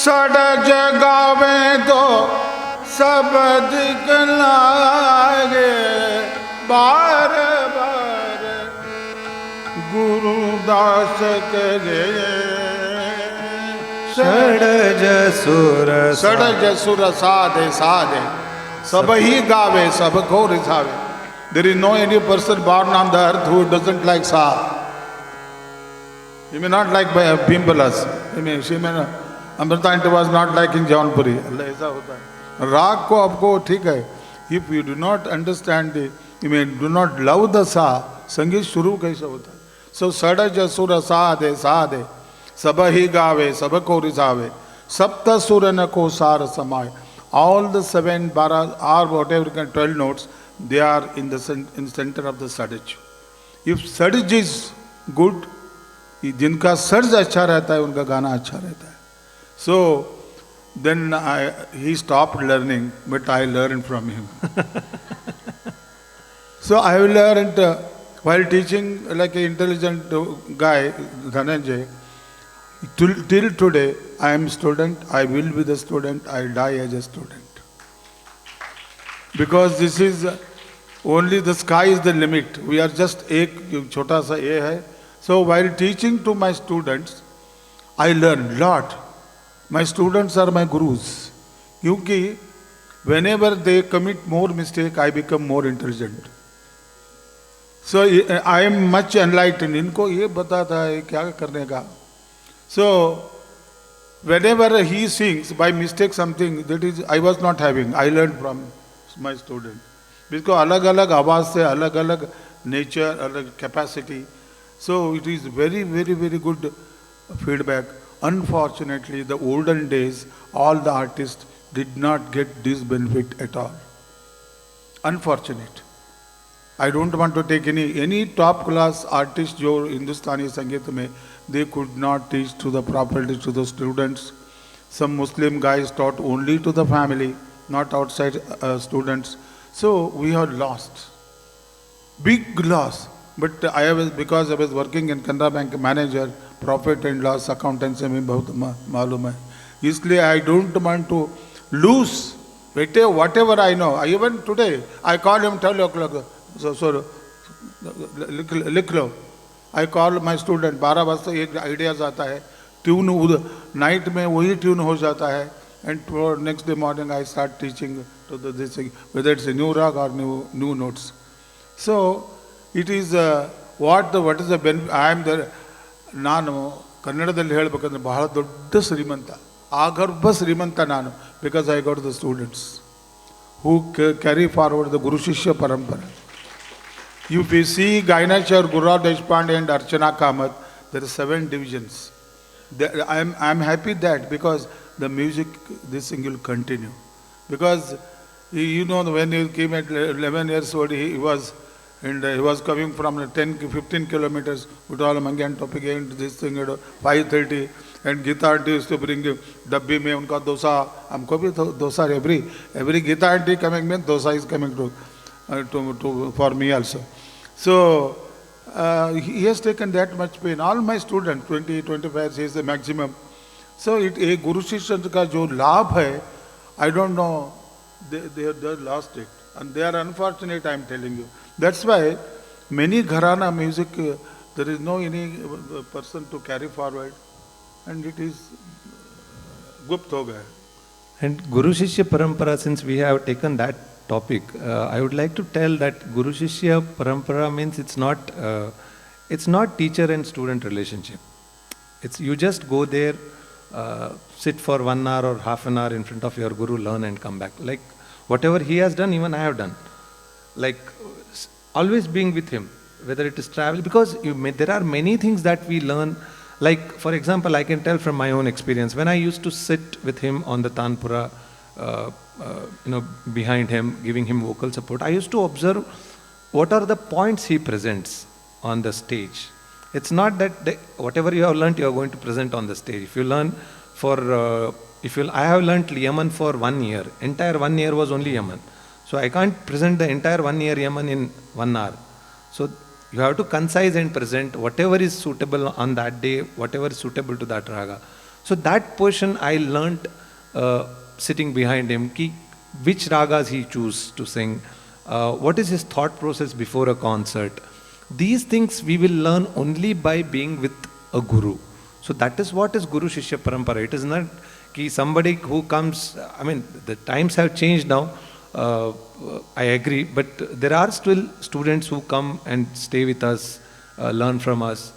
सड़ज गावे तो सब दिखलागे बार बार गुरुदास के षडज सुर साधे साधे सब ही गावे सब को रिझावे. There is no any person born on the earth who doesn't like Sa. He may not like Bimbalas. She may not. Amrita was not like in Jaunpuri. ऐसा होता है. राग को आपको ठीक है. If you do not understand it, you may do not love the Sa. संगीत शुरू कैसे होता है. So सड़ज सुर साधे साधे सब ही गावे सब को रिझावे सप्त सुर न को सार समाय. All the 7, 12 or whatever 12 notes, they are in the center of the Sadaj. If Sadaj is good, जिनका सर्ज अच्छा रहता है उनका गाना अच्छा रहता है. So then he stopped learning, but I learned from him. So I learned while teaching like an intelligent guy, Dhananjay. Till today, I am student, I will be the student, I die as a student. Because this is only the sky is the limit. We are just एक छोटा सा ये है. So while teaching to my students, I learned lot. My students are my gurus. क्योंकि whenever they commit more mistake, I become more intelligent. So I am much enlightened. इनको ये बताता है क्या करने का. So whenever he sings by mistake something that is I was not having, I learned from my student. Because अलग अलग आवाज से अलग अलग nature, अलग capacity. So it is very good feedback. Unfortunately, the olden days, all the artists did not get this benefit at all. Unfortunate. I don't want to take any top class artist जो हिंदुस्तानी संगीत में, they could not teach to the properly to the students. Some Muslim guys taught only to the family, not outside students. So we are lost. Big loss. But because I was working in Canara Bank manager, profit and loss accountancy में बहुत मालूम है. इसलिए I don't want to lose whatever I know. Even today, I call him 12 o'clock. So लिख लो. I call my student 12 बजे एक ideas आता है. Tune night में वही tune हो जाता है. And for next day morning I start teaching to this whether it's a new rag or new notes. So it is what is the benefit. I am the ನಾನು ಕನ್ನಡದಲ್ಲಿ ಹೇಳಬೇಕಂದ್ರೆ ಬಹಳ ದೊಡ್ಡ ಶ್ರೀಮಂತ, ಆಗರ್ಭ ಶ್ರೀಮಂತ ನಾನು. Because I got the students who carry forward the Guru-Shishya parampara. If you see Gainachar, Guru Deshpande and Archana Kamath, there are 7 divisions. I am happy that because the music, this thing will continue. Because you know when he came at 11 years old, he was coming from 10-15 kilometers with all Mangan topic and this thing at 5:30, and Gita aunty used to bring dabbi mein unka dosa. हमको भी dosa every Gita aunty coming means dosa is coming to for me also. So he has taken that much pain. All my students 20-25 is the maximum. So a Guru Shishya का जो लाभ है, I don't know, they lost it, and they are unfortunate. I am telling you. That's why many gharana music there is no any person to carry forward, and it is gupt ho gaya. And Guru Shishya Parampara, since we have taken that topic, I would like to tell that Guru Shishya Parampara means it's not teacher and student relationship. It's you just go there, sit for 1 hour or half an hour in front of your guru, learn and come back. Like whatever he has done, even I have done. Like always being with him, whether it is travel, because there are many things that we learn. Like for example, I can tell from my own experience, when I used to sit with him on the Tanpura, behind him, giving him vocal support, I used to observe what are the points he presents on the stage. It's not that whatever you have learnt, you are going to present on the stage. If you learn I have learnt Yaman for 1 year, entire 1 year was only Yaman. So I can't present the entire 1 year Yaman in 1 hour. So you have to concise and present whatever is suitable on that day, whatever is suitable to that raga. So that portion I learnt sitting behind him, which ragas he chooses to sing, what is his thought process before a concert. These things we will learn only by being with a guru. So that is what is Guru-Shishya Parampara. It is not somebody who comes, I mean the times have changed now. I agree, but there are still students who come and stay with us, learn from us.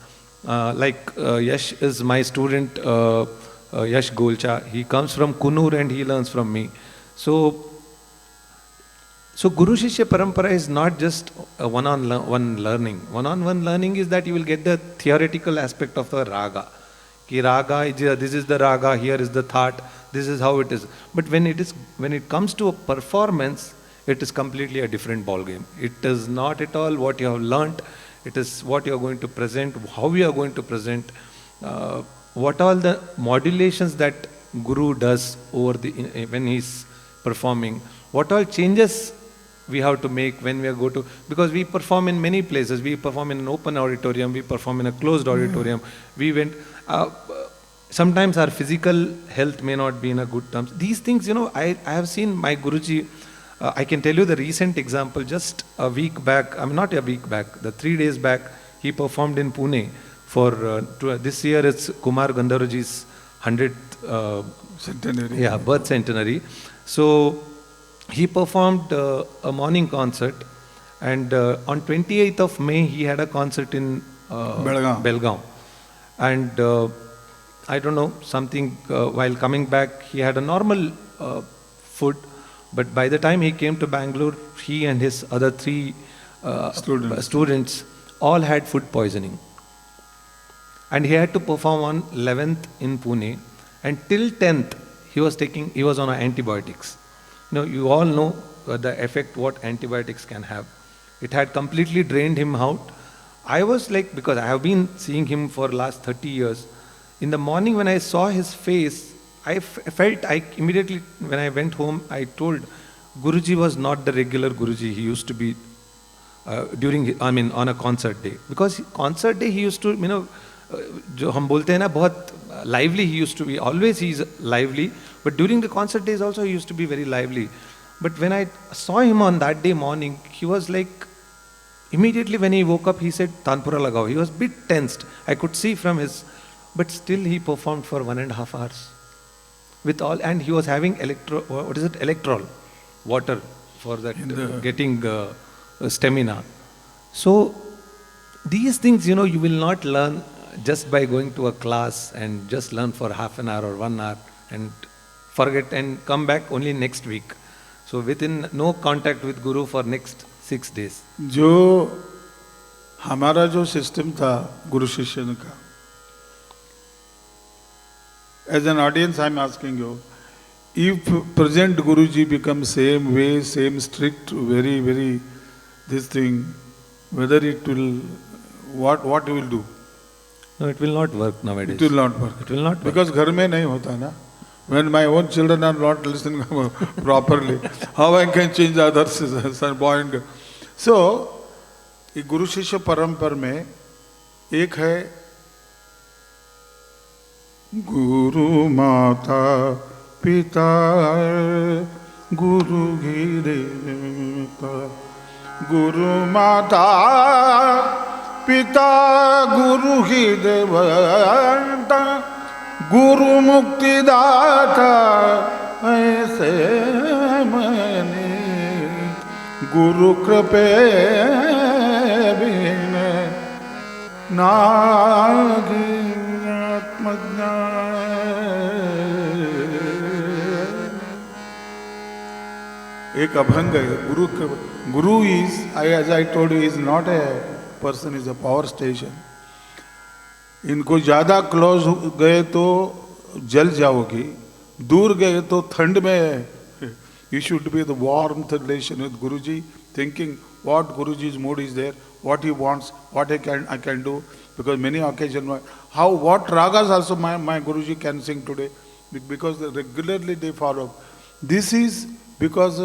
Like Yash is my student, Yash Golcha. He comes from Kunur and he learns from me. So Guru-Shishya Parampara is not just a one-on-one learning. One-on-one learning is that you will get the theoretical aspect of the raga. Ki raga, this is the raga, here is the thought, this is how it is. But when it comes to a performance, it is completely a different ball game. It is not at all what you have learnt. It is what you are going to present, how you are going to present, what all the modulations that Guru does when he is performing, what all changes we have to make when we go to, because we perform in many places. We perform in an open auditorium, we perform in a closed auditorium. We went, sometimes our physical health may not be in a good terms. These things, I have seen my Guruji, I can tell you the recent example, just a week back, not a week back, the 3 days back, he performed in Pune for, this year it's Kumar Gandharvji's 100th centenary. Yeah, birth centenary. So he performed a morning concert, and on 28th of May he had a concert in Belgaum. And I don't know, something while coming back he had a normal food, but by the time he came to Bangalore, he and his other three students all had food poisoning. And he had to perform on 11th in Pune, and till 10th he was on antibiotics. You all know the effect what antibiotics can have. It had completely drained him out. I was like, because I have been seeing him for last 30 years, in the morning when I saw his face, I felt, immediately when I went home, I told, Guruji was not the regular Guruji he used to be on a concert day. Because concert day he used to, जो हम बोलते हैं ना, बहुत lively he used to be. Always he is lively, but during the concert days also he used to be very lively. But when I saw him on that day morning, he was like, immediately when he woke up, he said, Tanpura lagao. He was a bit tensed. I could see from his, but still he performed for 1.5 hours. With all, and he was having electrol water for that, getting stamina. So these things, you will not learn just by going to a class and just learn for half an hour or 1 hour and forget and come back only next week. So within no contact with Guru for next 6 days. जो हमारा जो system था गुरु शिष्य का, as an audience I am asking you, if present Guruji becomes same way, same strict, very, very this thing, whether it will, what you will do? No, it will not work nowadays. It will not work. It will not work. Because घर में नहीं होता ना. When my own children are not listening properly, how I can change others, son, boy and girl. So, ये गुरु शिष्य परंपरा में एक है गुरु माता पिता गुरु ही देवता, गुरु माता पिता गुरु ही देवता, गुरु मुक्तिदाता ऐसे मैंने, गुरु कृपे बिन नागी आत्मज्ञान. एक अभंग है गुरु is, as I told you, is not a person, is a power station. इनको ज़्यादा क्लोज गए तो जल जाओगी, दूर गए तो ठंड में. You should be the warmth relation with Guruji, thinking what Guruji's mood is there, what he wants, what I can do. Because many occasions, what ragas also my Guruji can sing today, because regularly they follow. This is because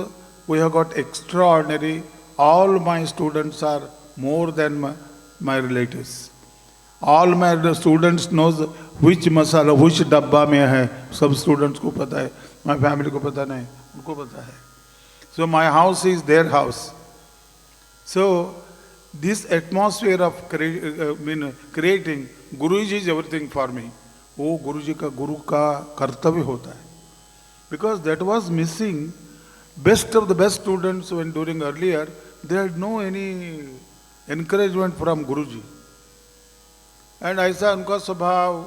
we have got extraordinary. All my students are more than my relatives. All my students knows which masala, which dabba में है, सब students को पता है. My family को पता नहीं, उनको पता है. So my house is their house. So this atmosphere of creating, Guruji is everything for me. वो गुरुजी का गुरु का कर्तव्य होता है. Because that was missing. Best of the best students when during earlier, they had no any encouragement from Guruji. And I said, उनका स्वभाव,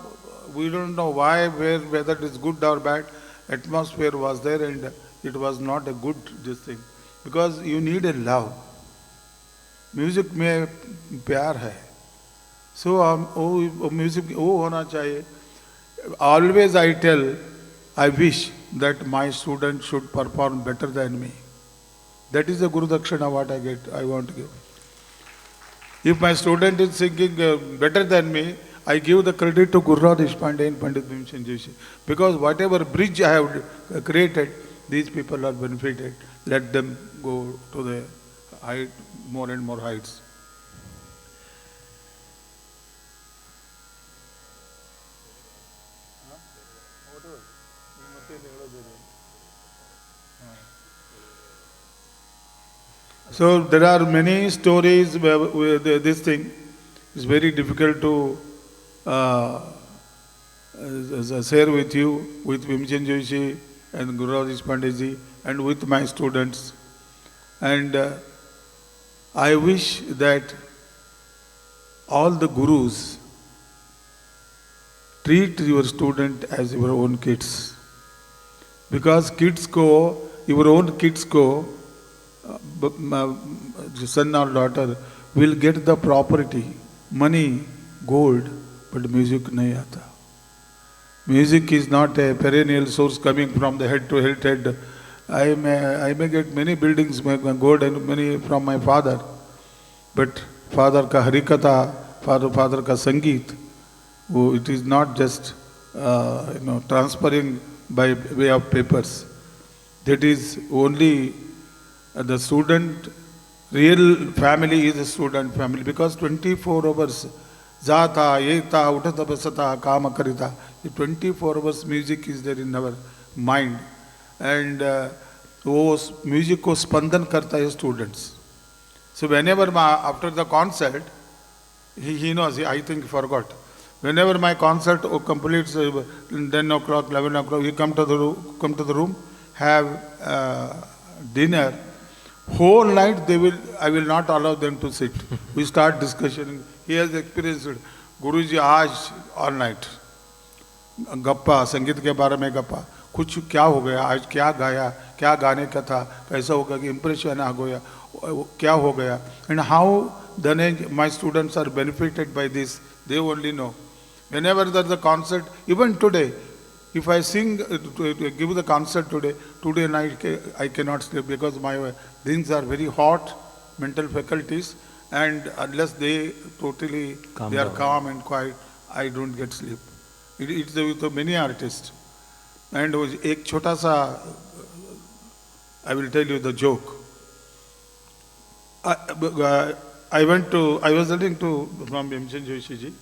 we don't know why, whether it is good or bad, atmosphere was there and it was not a good this thing. Because you need a love. Music में प्यार है. So music वो होना चाहिए. Always I tell, I wish that my student should perform better than me. That is the Guru Dakshina what I want to give. If my student is singing better than me, I give the credit to Guru Deshpande and Pandit Bhimsen Joshi. Because whatever bridge I have created, these people are benefited. Let them go to the height, more and more heights. So there are many stories where this thing is very difficult to share with you, with Bhimsen Joshi and Guru Panditji, and with my students. And I wish that all the gurus treat your student as your own kids. Because your own kids son or daughter will get the property, money, gold, but music nahi aata. Music is not a perennial source coming from the head to head. I may get many buildings, gold and money from my father, but father ka harikatha, father ka sangeet, it is not just transferring by way of papers. That is only the student, real family is a student family, because 24 hours, jata, yeta, utata, basata, kama karita, 24 hours music is there in our mind. And वो music को स्पंदन करता है students. So whenever after the concert, he knows, I think he forgot. Whenever my concert completes 10 o'clock, 11 o'clock, he come to the room, have dinner. Whole night I will not allow them to sit. We start discussion. He has experienced it. Guruji aaj all night. गप्पा, संगीत के बारे में गप्पा, कुछ क्या हो गया आज, क्या गाया, क्या गाने का था, कैसा होगा कि इम्प्रेशन आ गया, क्या हो गया. And how Dhananjay, my students are benefited by this, they only know. Whenever there's a concert, even today, if I sing, give the concert today night I cannot sleep, because my things are very hot, mental faculties, and unless they totally are calm and quiet, I don't get sleep. It's with many artists. And एक छोटा सा, I will tell you the joke. I was listening to from Bhimsen Joshi ji.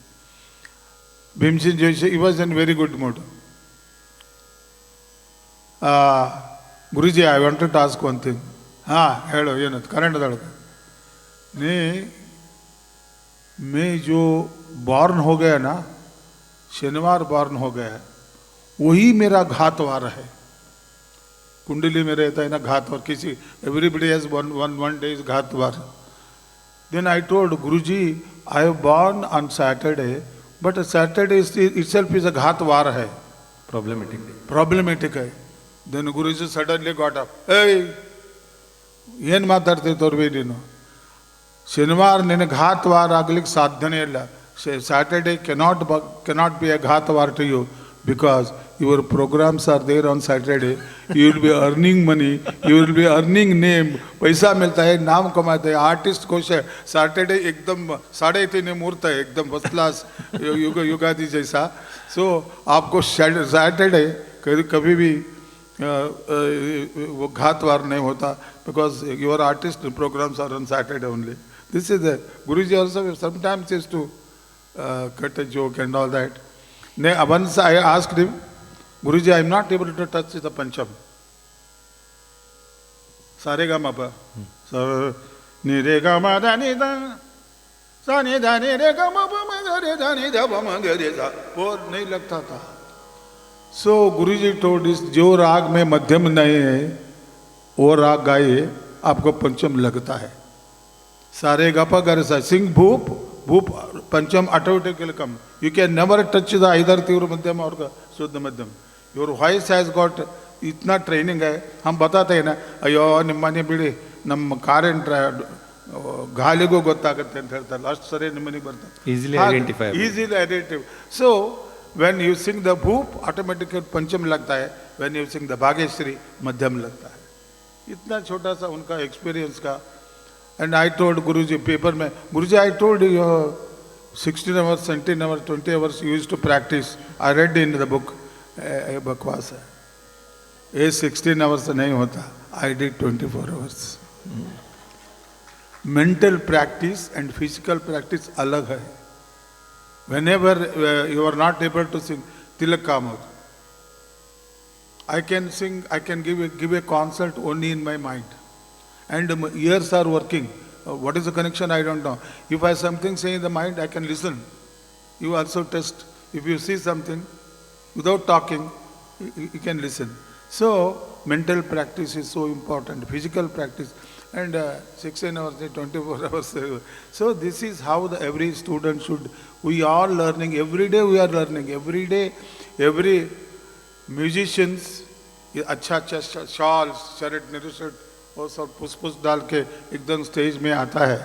Bhimsen Joshi, he was in very good mood. Guruji, I wanted to ask one thing. Hello, current नहीं, मैं जो born हो गया ना, शनिवार born हो गया, वही मेरा घातवार है. कुंडली में रहता है ना घातवार, किसी everybody has one day is घातवार. Then I told Guruji, I have born on Saturday, but Saturday itself is a घातवार है. Problematic है. Then Guruji suddenly got up. Hey, ಏನು ಮಾತಾಡ್ತೀವಿ ತೋರ್ವಿ ನೀನು? ಶನಿವಾರ ನಿನ್ನ ಘಾತವಾರ ಆಗ್ಲಿಕ್ಕೆ ಸಾಧ್ಯನೇ ಇಲ್ಲ. Saturday cannot be a ghatwar to you, because your programs are there on Saturday. You will be earning money, you will be earning name, पैसा मिलता है, नाम कमाते हैं. आर्टिस्ट को सैटरडे एकदम 3:30 मुहूर्त है, एकदम फर्स्ट क्लास युगादि जैसा. सो आपको सैटरडे कभी भी वो घातवार नहीं होता, because your artist programs are on Saturday only. This is the Guruji also sometimes used to cut a joke and all that. Once I asked him, Guruji, I am not able to touch the Pancham. Sare ga ma pa. So, ni re ga ma da ni da. Sa ni da ni re ga ma pa ma ga re da ni da pa ma ga re da. वो नहीं लगता था. So Guruji told us, जो राग में मध्यम नहीं है, वो राग गाइए, आपको पंचम लगता है. सारे गा पा गा रे सा. Sing Bhoop, Pancham automatically come. You can never touch the either Tivra Madhyam or Suddha Madhyam. Your voice has got itna training hai. हम बताते हैं ना, अयो निम्मनी बिड़ी नम current गाली को गोता करते हैं. Last सरे निम्मनी बरता. Easily identifiable. Easily identifiable. So when you sing the Bhoop, automatically Pancham लगता है. When you sing the Bhageshri, Madhyam लगता है. इतना छोटा सा उनका experience का. And I told Guruji, paper में, Guruji, I told you 16 hours, 17 hours, 20 hours you used to practice. I read in the book. बकवास है. ये 16 hours नहीं होता. I did 24 hours. Mental practice and physical practice अलग है. Whenever you are not able to sing, Tilak Kamar, I can sing, I can give a concert only in my mind. And ears are working. What is the connection? I don't know. If I have something say in the mind, I can listen. You also test. If you see something without talking, you can listen. So mental practice is so important, physical practice, and 16 hours, 24 hours. So this is how every student should. We are learning every day. We are learning every day. Every musicians, अच्छा अच्छा shawl shirt निरुशर्ट वो सब पुस डाल के एकदम stage में आता है,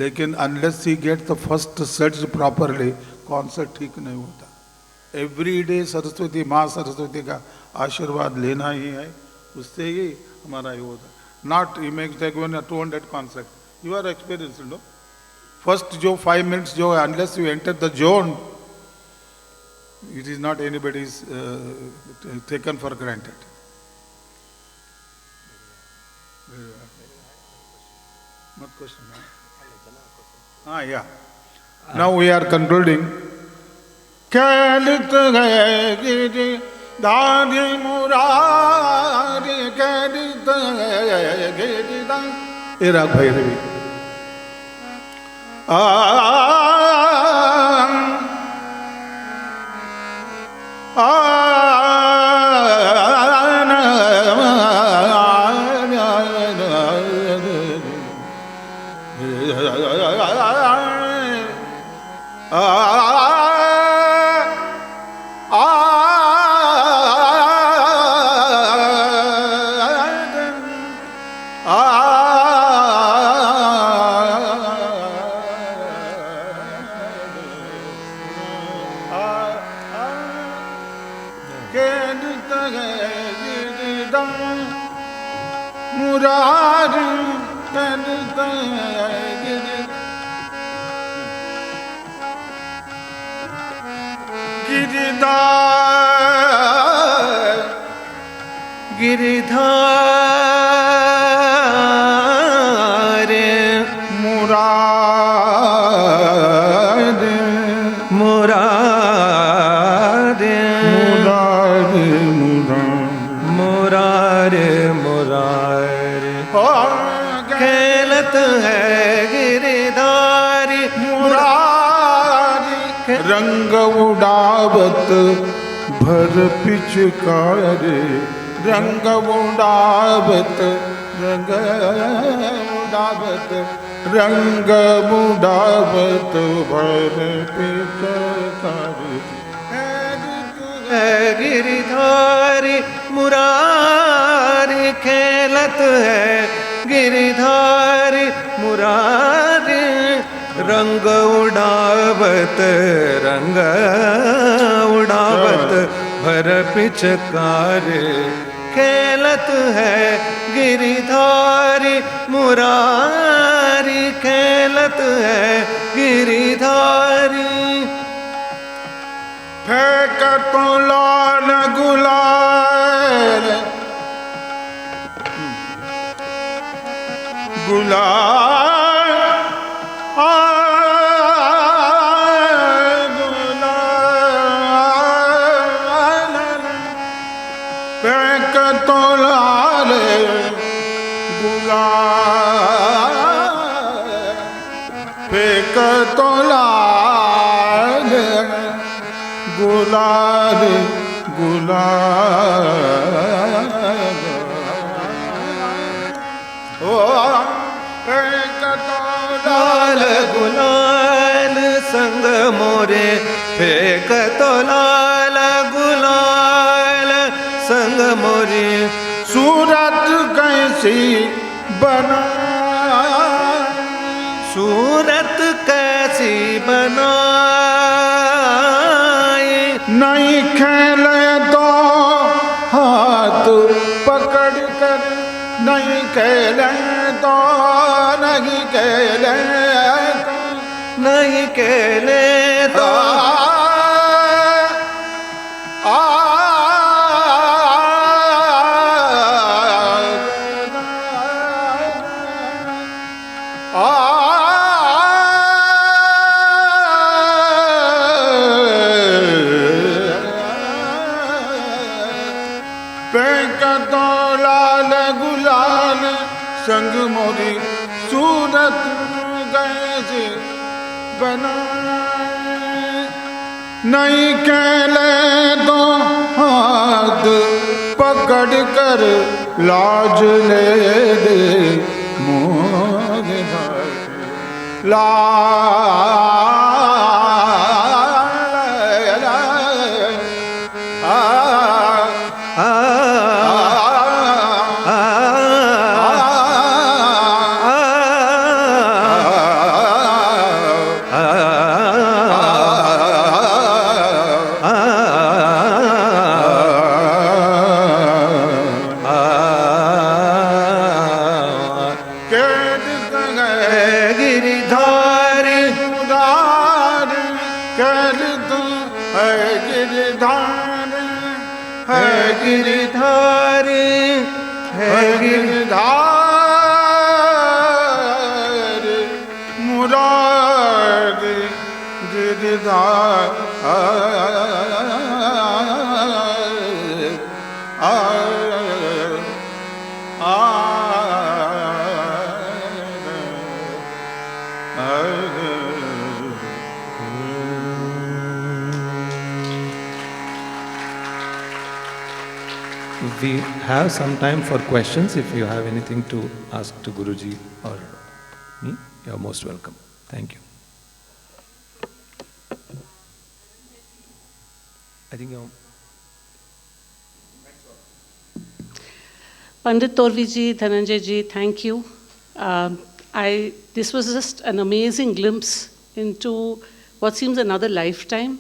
लेकिन unless he get the first sets properly concert ठीक नहीं होता. एवरी डे सरस्वती माँ सरस्वती का आशीर्वाद लेना ही है, उससे ही हमारा ये होता. Not you make take 200 concert, you are experience no. First जो 5 मिनट्स जो है, unless you enter the zone, it is not anybody's taken for granted. Not question. Yeah. Now we are concluding. Kalit hai giri dadi murari kalit hai giri dadi. Rag Bhairavi. गिरिधार मुराद मुराद मुरार मुरार खेलत है गिरिधारी मुरारी रंग उड़ावत भर पिचकारी, रंग उड़ावत रंग उड़ावत रंग उड़ावत भर पिचकारी. गिरिधारी मुरारी खेलत है गिरिधारी मुरारी रंग उड़ावत भर पिचकारी. खेलत है गिरिधारी मुरारी खेलत है गिरिधारी. फेंक तो लाल गुलाल गुलाल फेंक तो लाल गुलाल फेंक तो लाल गुलाल गुलाल ओ फेंक तो लाल गुलाल संग मोरे फेंक तो लाल गुलाल संग मोरे. सूरत कैसी बना सूरत कैसी बनाए नहीं खेले तो हाथ पकड़ कर, नहीं खेले तो नहीं खेले तो नहीं खेले तो संग मोरी सूरत कैसे बनाए नहीं खेले तो हाथ पकड़ कर लाज ले दे मोरे भाई ला गिरधार है Girdhar Murar Girdhar We have some time for questions. If you have anything to ask to Guruji or me, you are most welcome. Thank you. I think you're... Pandit Torvi ji, Dhananjay ji, thank you. This was just an amazing glimpse into what seems another lifetime.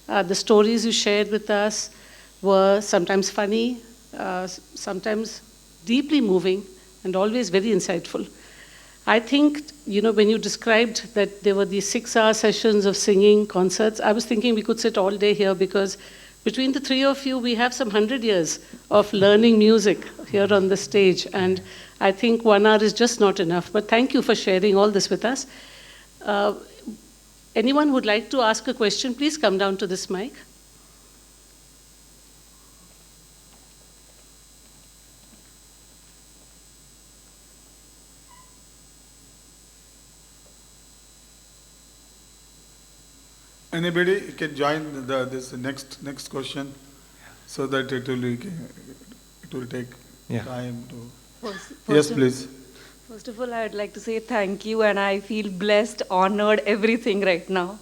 The stories you shared with us were sometimes funny, sometimes deeply moving, and always very insightful. I think, when you described that there were these 6-hour sessions of singing concerts, I was thinking we could sit all day here, because between the three of you, we have some 100 years of learning music here on the stage, and I think 1 hour is just not enough. But thank you for sharing all this with us. Anyone who would like to ask a question, please come down to this mic. Anybody can join this next question, so that it will take time to. Yes, please. First of all, I would like to say thank you, and I feel blessed, honored, everything right now,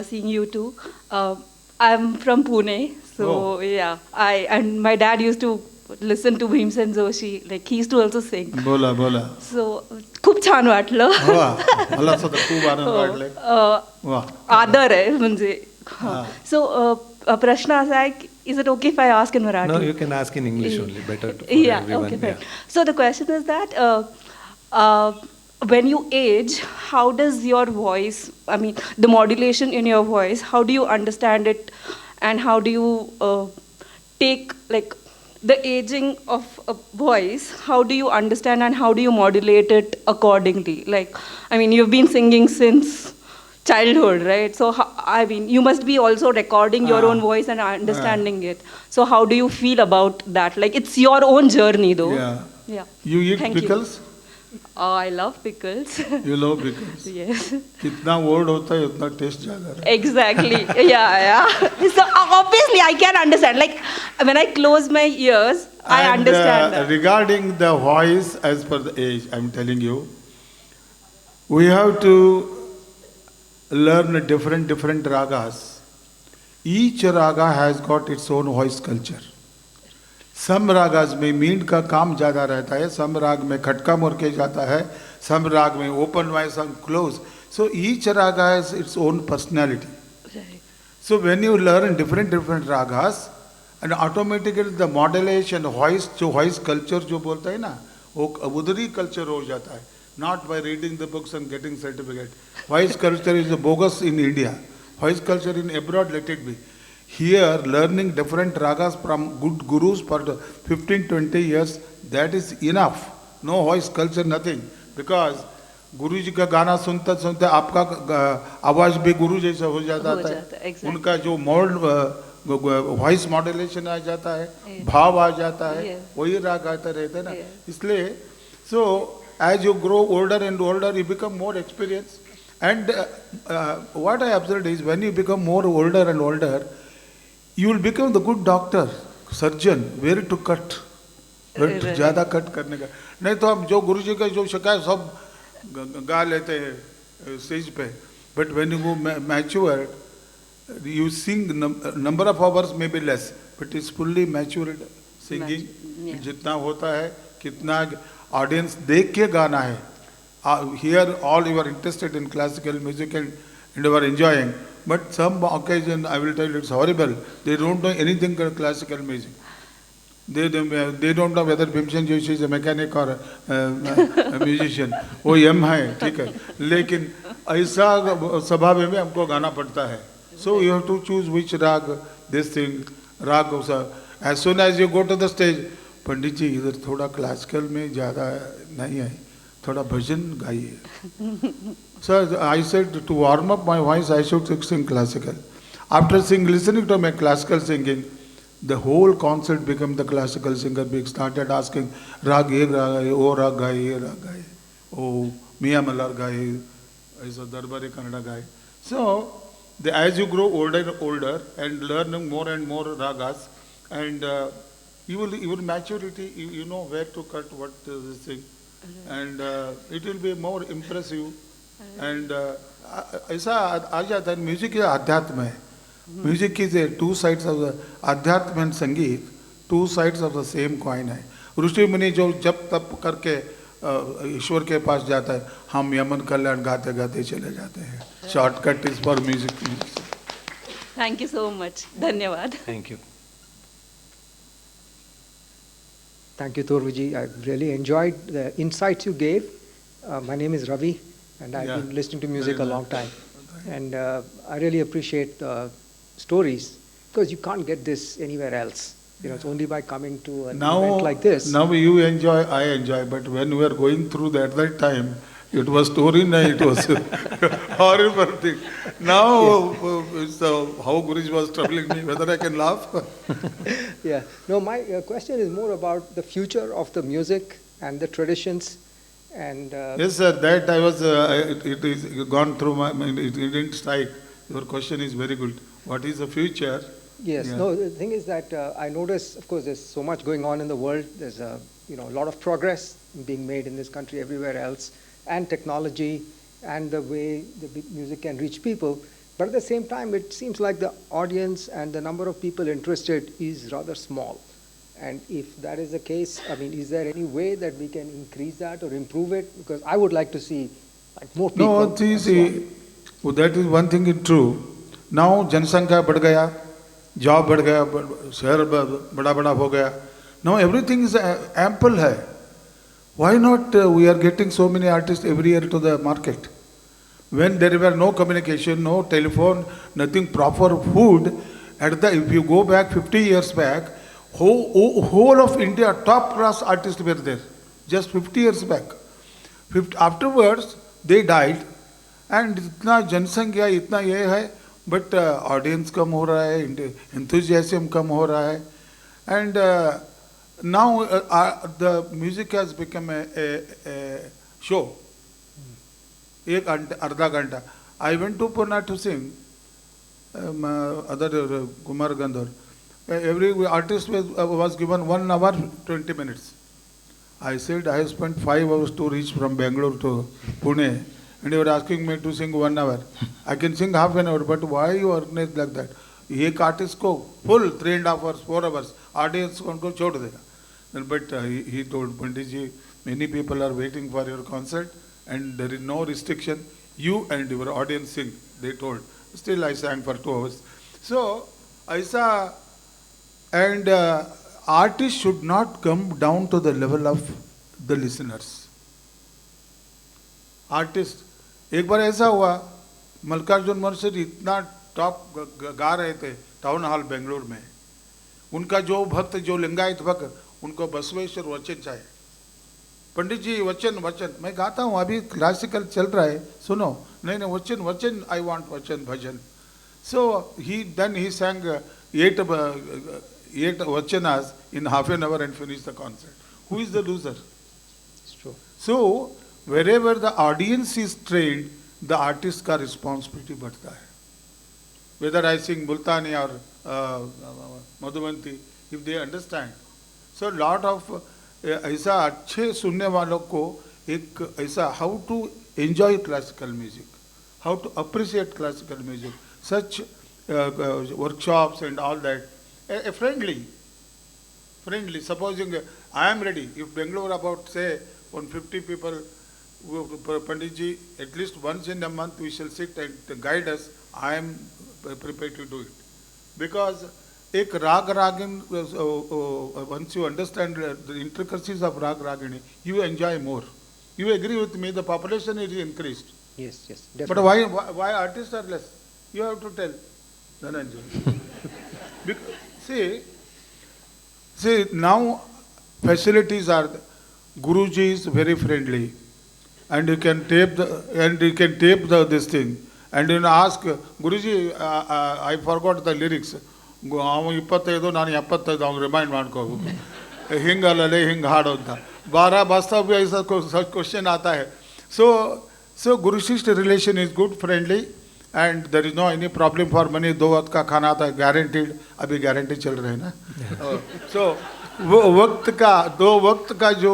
seeing you two. I'm from Pune, so yeah. And my dad used to listen to Bhimsen Joshi, like he used to also sing. बोला. So खूप छान वाटलं. मला सुद्धा खूप आनंद वाटले. आदर आहे म्हणजे. So प्रश्न असा आहे, is it okay if I ask in Marathi? No, you can ask in English only. Better for everyone. Okay, fine. So the question is that when you age, how does your voice, the modulation in your voice, how do you understand it, and how do you take the aging of a voice, how do you understand and how do you modulate it accordingly? You've been singing since childhood, right? So, you must be also recording your own voice and understanding it. So, how do you feel about that? It's your own journey, though. Yeah. You eat pickles? I love pickles. You love pickles? Yes. जितना word होता है उतना taste ज़्यादा रहता है. Exactly. Yeah. So obviously I can understand. When I close my ears, I understand that. Regarding the voice as per the age, I'm telling you, we have to learn different ragas. Each raga has got its own voice culture. सम रागाज में मींड का काम ज़्यादा रहता है, some raga में खटका मुरके जाता है, सम राग में open voice, some close. So each raga has its own personality. So when you learn different ragas and automatically the modulation voice, जो वॉइस कल्चर जो बोलता है ना, वो उधरी कल्चर हो जाता है. Not by reading the books and getting certificate. Voice culture is bogus in India. Voice culture in abroad, let it be. Here, learning different ragas from good gurus for 15-20 years, that is enough. No voice culture, nothing. Because गुरु जी का गाना सुनते सुनते आपका आवाज भी गुरु जैसा हो जाता है. exactly. उनका जो वॉइस मॉड्यूलेशन आ जाता है, भाव आ जाता है, वही राग आता रहता है ना. इसलिए so as you grow older and older, you become more experienced. And what I observed is when you become more older and older, you will become the good doctor. Surgeon where to cut, ज़्यादा cut करने का नहीं तो हम जो गुरु जी का जो शिकायत सब गा लेते हैं स्टेज पे, but when you go mature you sing number of hours may be less, but it's fully matured singing. जितना होता है कितना audience देख के गाना है. Here all you are interested in classical music and you are enjoying, but some occasion I will tell you it's horrible. They don't know anything about classical music. They don't know whether Bhimsen Joshi is a mechanic or a musician. वो यम है ठीक है, लेकिन ऐसा स्वभाव में हमको गाना पड़ता है. So you have to choose which rag, this thing, rag. As soon as you go to the stage, पंडित जी इधर थोड़ा क्लासिकल में ज़्यादा नहीं है, थोड़ा भजन गाइए. So I said to warm up my voice, I should sing classical. After listening to my classical singing, the whole concert became the classical singer. We started asking rag ye rag, o rag gaye, ye rag gaye, o Miya Mallar gaye, ऐसा दरबारी कन्नड़ा गाए. So as you grow older and older and learning more and more ragas, and you will maturity, you know where to cut what this thing, and it will be more impressive. And ऐसा आ जाता है. Music अध्यात्म है. Music की two sides of the अध्यात्म and संगीत, two sides of the same coin है. ऋषि मुनि जो जब तप करके ईश्वर के पास जाता है, हम यमन कल्याण गाते गाते चले जाते हैं. Shortcut is for music. Thank you so much. धन्यवाद. Thank you. Thank you, Torviji. I really enjoyed the insights you gave. My name is Ravi, and I've been listening to music a long time. And I really appreciate stories, because you can't get this anywhere else. You know, it's only by coming to an event like this. Now you enjoy, I enjoy, but when we were going through that time, it was story, it was horrible thing. Now, how Guruji was troubling me, whether I can laugh. Yeah. No, my question is more about the future of the music and the traditions. And yes, sir, that I was, it is gone through my mind, it didn't strike. Your question is very good. What is the future? Yes. Yeah. No, the thing is that I notice, of course, there's so much going on in the world. There's a lot of progress being made in this country, everywhere else, and technology, and the way the music can reach people. But at the same time, it seems like the audience and the number of people interested is rather small. And if that is the case, I mean, is there any way that we can increase that or improve it? Because I would like to see more people. No, see, that is one thing is true. Now, जनसंख्या बढ़ गया, job बढ़ गया, शहर बड़ा बड़ा हो गया. Now everything is ample है. Why not we are getting so many artists every year to the market? When there were no communication, no telephone, nothing proper food, if you go back 50 years back, whole of India top class artists were there, just 50 years back. Afterwards they died, and इतना जनसंख्या इतना ये है, but audience कम हो रहा है, enthusiasm कम हो रहा है, and now the music has become a show. एक अर्धा घंटा. I went to Pune to sing. Other Kumar Gandhar. Every artist was given 1 hour 20 minutes. I said I have spent 5 hours to reach from Bangalore to Pune, and you are asking me to sing 1 hour. I can sing half an hour, but why you organize like that? एक artist को full 3.5 hours, 4 hours, audience को उनको छोड़ देगा. But he told Pandit ji, many people are waiting for your concert, and there is no restriction. You and your audience sing. They told. Still I sang for 2 hours. So ऐसा, and artists should not come down to the level of the listeners. Artists, एक बार ऐसा हुआ, मल्लिकार्जुन मर्शद इतना top गा रहे थे town hall Bengaluru में. उनका जो भक्त, जो लिंगायत भक्त, उनको बसवेश्वर वचन चाहिए. पंडित जी वचन वचन, मैं गाता हूँ, अभी क्लासिकल चल रहा है, सुनो. नहीं नहीं, वचन वचन, आई वांट वचन भजन. So he sang 8 vachanas in half an hour and finished the concert. Who is the loser? It's true. So wherever the audience is trained, the artist का responsibility बढ़ता है. Whether I sing Multani or Madhuvanti, if they understand. So lot of ऐसा अच्छे सुनने वालों को एक ऐसा how to enjoy classical music, how to appreciate classical music, such workshops and all that, friendly. Supposing I am ready, if Bangalore about say 150 people, Panditji, at least once in a month we shall sit and guide us, I am prepared to do it. Because एक राग रागिन, once you understand the intricacies of rag ragini, you enjoy more. You agree with me, the population is increased. Yes, But definitely. why artists are less? You have to tell. Dhananjay. See, now facilities are, Guruji is very friendly, and you can tape this thing, and you ask Guruji, I forgot the lyrics. ಅವನು 25 ನಾನು 75 ಅವ್ನು remind ಮಾಡ್ಕೋಬೇಕು ಹಿಂಗಲ್ಲೇ ಹಿಂಗೆ ಹಾಡು ಅಂತ 12 वास्तव भी ऐसा क्वेश्चन आता है. So Guru-Shishya relation is good, friendly, and there is no any problem for money. 2 वक्त का खाना आता है guaranteed. अभी guarantee चल रहे हैं ना. So वो वक्त का 2 वक्त का जो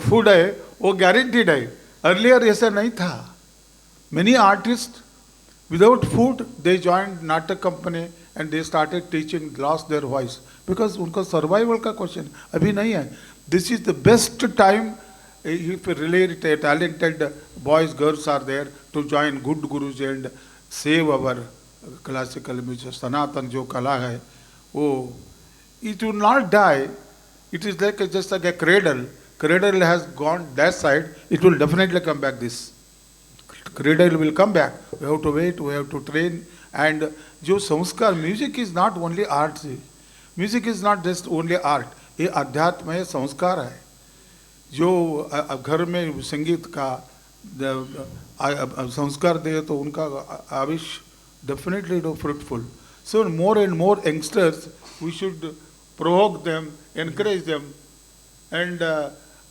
फूड है वो guaranteed है. Earlier ऐसा नहीं था. Many artists without food they joined नाटक company and they started teaching, lost their voice because उनका survival का question अभी नहीं है. This is the best time if really talented boys, girls are there to join good gurus and save our classical music. Sanatan जो कला है वो it will not die. It is like just like a cradle. Cradle has gone that side. It will definitely come back. This cradle will come back. We have to wait. We have to train. And जो संस्कार, music is not only art. Music is not just only art. ये अध्यात्म है, संस्कार है. जो घर में संगीत का संस्कार दे तो उनका आविष definitely fruitful. So more and more youngsters, we should provoke them, encourage them, and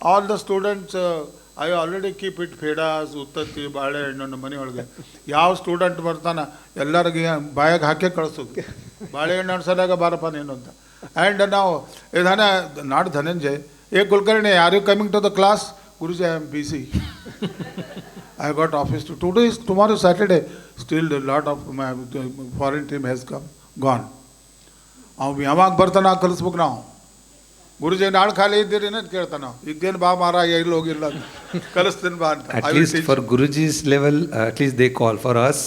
all the students. I already keep it pedas, uttati, ಬಾಳೆ ಹಣ್ಣು ಮನೆ ಒಳಗೆ ಯಾವ ಸ್ಟೂಡೆಂಟ್ ಬರ್ತಾನ ಎಲ್ಲರಿಗೆ ಬಾಯಾಗ ಹಾಕಿ ಕಳಿಸೋದು ಬಾಳೆಹಣ್ಣು ಅನ್ಸಲಾಗ ಬಾರಪ್ಪ ನೀನು ಅಂತ. ಆ್ಯಂಡ್ ನಾವು ನಾಡು Dhananjay Kulkarni, are you coming to the class? Guruji, I am busy. I have got office tomorrow Saturday. Still a lot of my foreign team has gone. ಅವು ಯಾವಾಗ ಬರ್ತಾನ ಕಲಿಸ್ಬೇಕು ನಾವು. ಗುರುಜಿ ನಾಳೆ ಖಾಲಿ ಇದ್ದೀರಿ ಅಂತ ಕೇಳ್ತಾನ ನಾವು. ಇದ್ದೇನು ಬಾ ಮಾರ ಎಲ್ಲಿ ಹೋಗಿಲ್ಲ ಕಲಿಸ್ತೀನಿ ಬಾ ಅಂತ. At least for Guruji's level, at least they call. For us,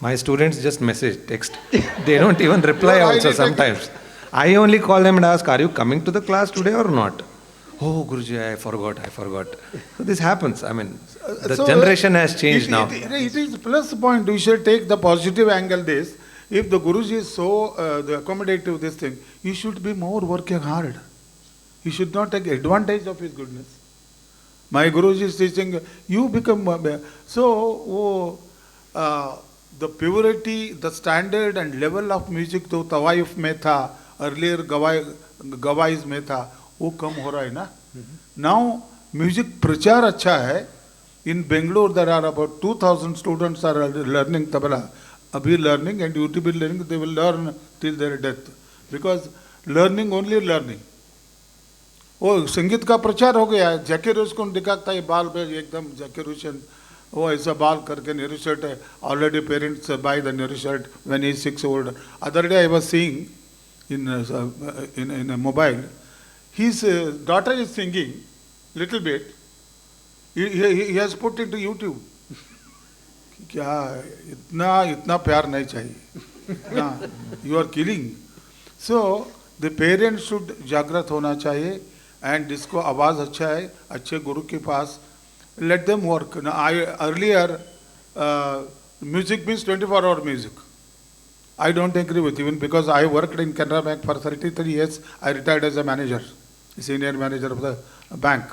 my students just message, text. They don't even reply also sometimes. I only call them and ask, are you coming to the class today or not? Oh, Guruji, I forgot. So this happens. I mean, the generation has changed now. It is plus point. We should take the positive angle this. If the Guruji is so the accommodative this thing, you should be more working hard. You should not take advantage of his goodness. My Guruji is teaching, you become... the purity, the standard and level of music to Tawaif में था, earlier गवाइज में था, वो कम हो रहा है ना. Now music प्रचार अच्छा है. In Bangalore there are about 2,000 students are learning tabla. Abhi learning and YouTube learning, they will learn till their death. Because learning only learning. वो संगीत का प्रचार हो गया है. जैकी रोश को दिखाता है बाल पे एकदम जैकी रोशन वो ऐसा बाल करके नेहरू शर्ट है. Already parents buy the Nehru shirt when he is 6 old. Other day I was seeing in a mobile. His daughter is singing little bit. He has put into YouTube. क्या इतना प्यार नहीं चाहिए. You are killing. So the parents should जागृत होना चाहिए. And जिसको आवाज अच्छा है, अच्छे गुरु के पास, let them work. Now, earlier music means 24-hour music. I don't agree with even because I worked in Canara Bank for 33 years. I retired as a manager, senior manager of the bank.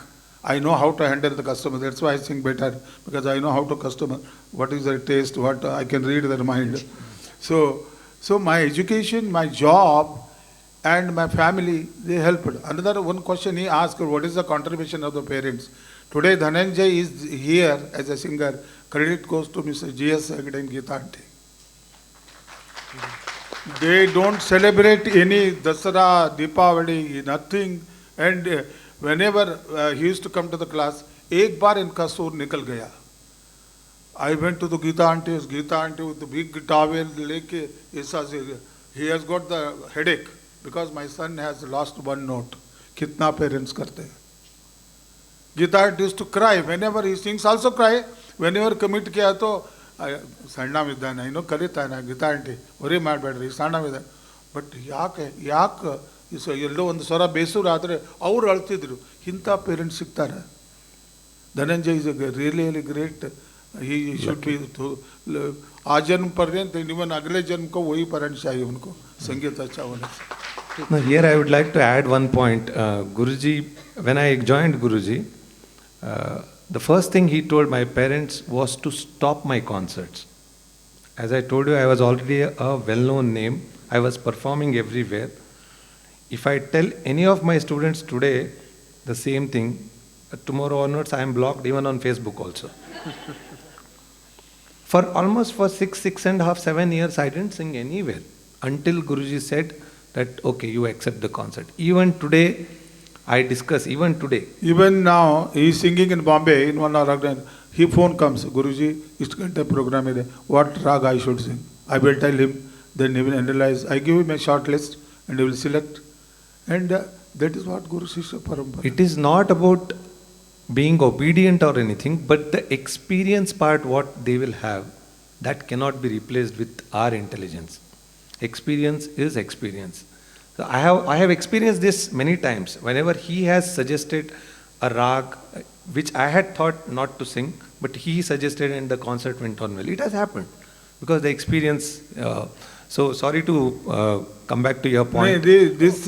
I know how to handle the customer. That's why I sing better, because I know how to customer. What is their taste? What I can read their mind. So my education, my job, and my family, they helped. Another one question he asked, what is the contribution of the parents? Today Dhananjay is here as a singer. Credit goes to Mr. G.S. Hegde and Geeta Aunty. They don't celebrate any Dasara, Deepavali, nothing. And whenever he used to come to the class, एक बार इनका सुर निकल गया. I went to the Gita auntie with the big towel, he has got the headache because my son has lost one note. Kitna parents karte hain. Gita auntie used to cry. Whenever he sings, also cry. Whenever commit kiya to, Sanda Vidana, Kalita na Gita auntie, very mad battery, Sanda Vidana. But yak, is a yellow and the Sora Besu Radre, our Altidru, Hinta parents siktara. Dhananjay is a really great. He should be आज जन्म पर्यंत even अगले जन्म को वही पढ़ना चाहिए उनको संगीत अच्छा होने से. Now here I would like to add one point. Guruji, when I joined Guruji, the first thing he told my parents was to stop my concerts. As I told you, I was already a well-known name. I was performing everywhere. If I tell any of my students today the same thing, tomorrow onwards I am blocked even on Facebook also. For 6.5, 7 years, I didn't sing anywhere until Guruji said that, okay, you accept the concert. Even today, I discuss, even today. Even now, he is singing in Bombay, in one rag, he phone comes, Guruji, is program, what rag I should sing. I will tell him, then he will analyze. I give him a short list and he will select. And that is what Guru-Shishya Parampara. It is not about being obedient or anything, but the experience part what they will have, that cannot be replaced with our intelligence. Experience is experience. So I have experienced this many times. Whenever he has suggested a rag, which I had thought not to sing, but he suggested and the concert went on well. It has happened because the experience. So sorry to come back to your point. This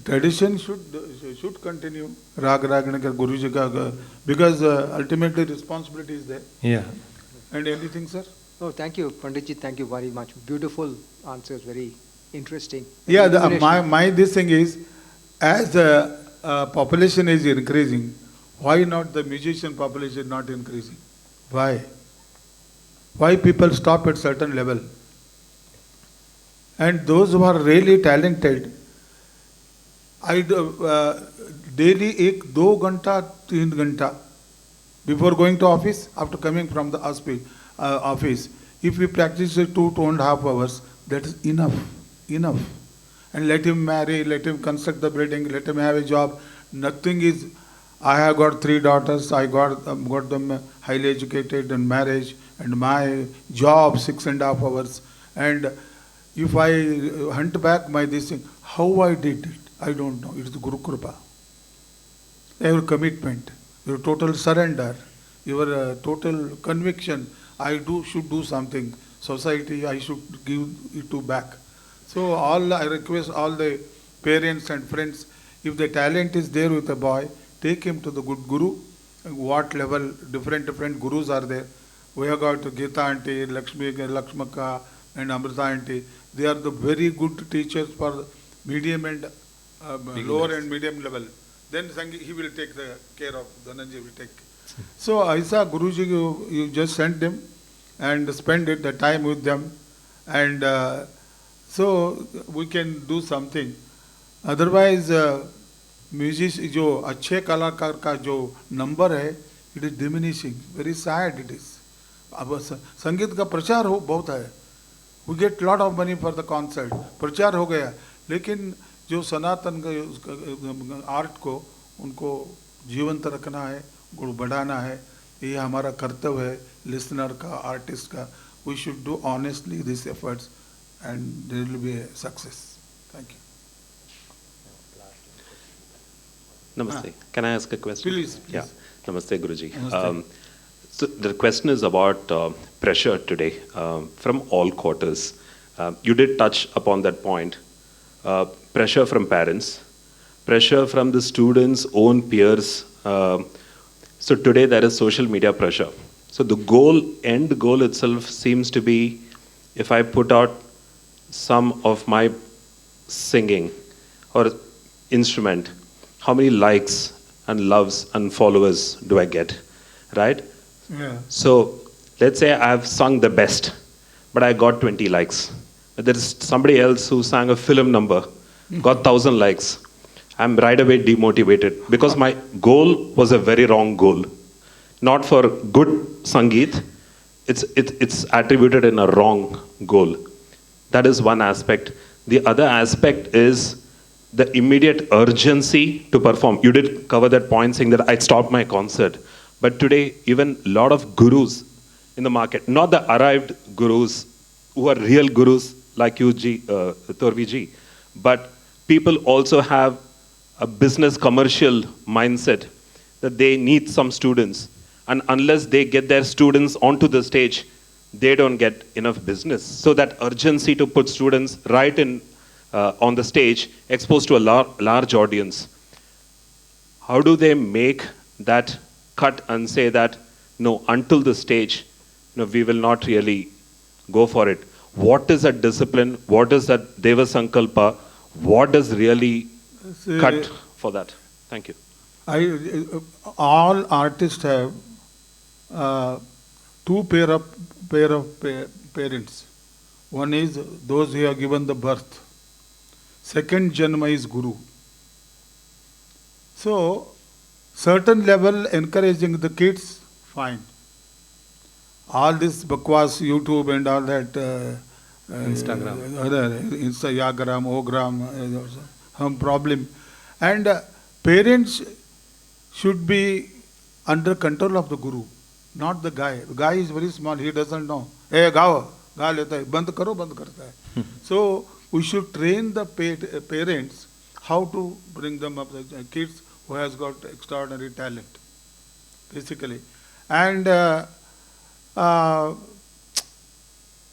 tradition should continue. Rag Guruji ka, because ultimately responsibility is there. Yeah. And anything, sir? No, thank you, Panditji. Thank you very much. Beautiful answers, very interesting. Yeah, this thing is, as the population is increasing, why not the musician population not increasing? Why? Why people stop at certain level? And those who are really talented, I daily 1-2 घंटा 3 घंटा before going to office, after coming from the office, if we practice 2.5 hours, that is enough. And let him marry, let him construct the building, let him have a job. Nothing is. I have got 3 daughters. I got them highly educated and marriage, and my job 6.5 hours. And if I hunt back my this thing, how I did it, I don't know. It is the Guru Kripa. Your commitment, your total surrender, your total conviction. I should do something. Society, I should give it to back. So I request all the parents and friends, if the talent is there with a boy, take him to the good guru. What level, different gurus are there. We have got Gita auntie, Lakshmaka and Amrita auntie. They are the very good teachers for medium and lower and medium level. Then he will take the care of, Dhananjay will take. So I saw Guruji, you just send them and spend the time with them, and so we can do something. Otherwise, music जो अच्छे कलाकार का जो number है, it is diminishing. Very sad it is. अब संगीत का प्रचार हो बहुत है. We get lot of money for the concert. प्रचार हो गया, लेकिन जो सनातन का आर्ट को उनको जीवंत रखना है, गुण बढ़ाना है, ये हमारा कर्तव्य है, लिसनर का, आर्टिस्ट का. We should do honestly these efforts and there will be a success. Thank you. Namaste. Can I ask a question? Please. Yeah. Namaste, Guruji. Namaste. So the question is about pressure today from all quarters. You did touch upon that point. Pressure from parents, pressure from the students' own peers. So today there is social media pressure. So the end goal itself seems to be, if I put out some of my singing or instrument, how many likes and loves and followers do I get, right? Yeah. So let's say I've sung the best, but I got 20 likes. There is somebody else who sang a film number, got 1,000 likes. I'm right away demotivated because my goal was a very wrong goal. Not for good Sangeet, it's attributed in a wrong goal. That is one aspect. The other aspect is the immediate urgency to perform. You did cover that point saying that I stopped my concert. But today, even a lot of gurus in the market, not the arrived gurus who are real gurus like you, Torvi ji, but people also have a business commercial mindset that they need some students. And unless they get their students onto the stage, they don't get enough business. So that urgency to put students right in on the stage, exposed to a large audience, how do they make that cut and say that, no, until the stage, we will not really go for it? What is that discipline? What is that Deva Sankalpa? What does really cut for that? Thank you. All artists have two pair of parents. One is those who have given the birth. Second janma is Guru. So, certain level encouraging the kids, fine. All this bakwas, YouTube and all that, Instagram, Ogram, some problem. And parents should be under control of the Guru, not the guy. The guy is very small, he doesn't know. Hey, gaa leta hai, band karo, band karta hai. So, we should train the parents how to bring them up, the kids who has got extraordinary talent, basically. And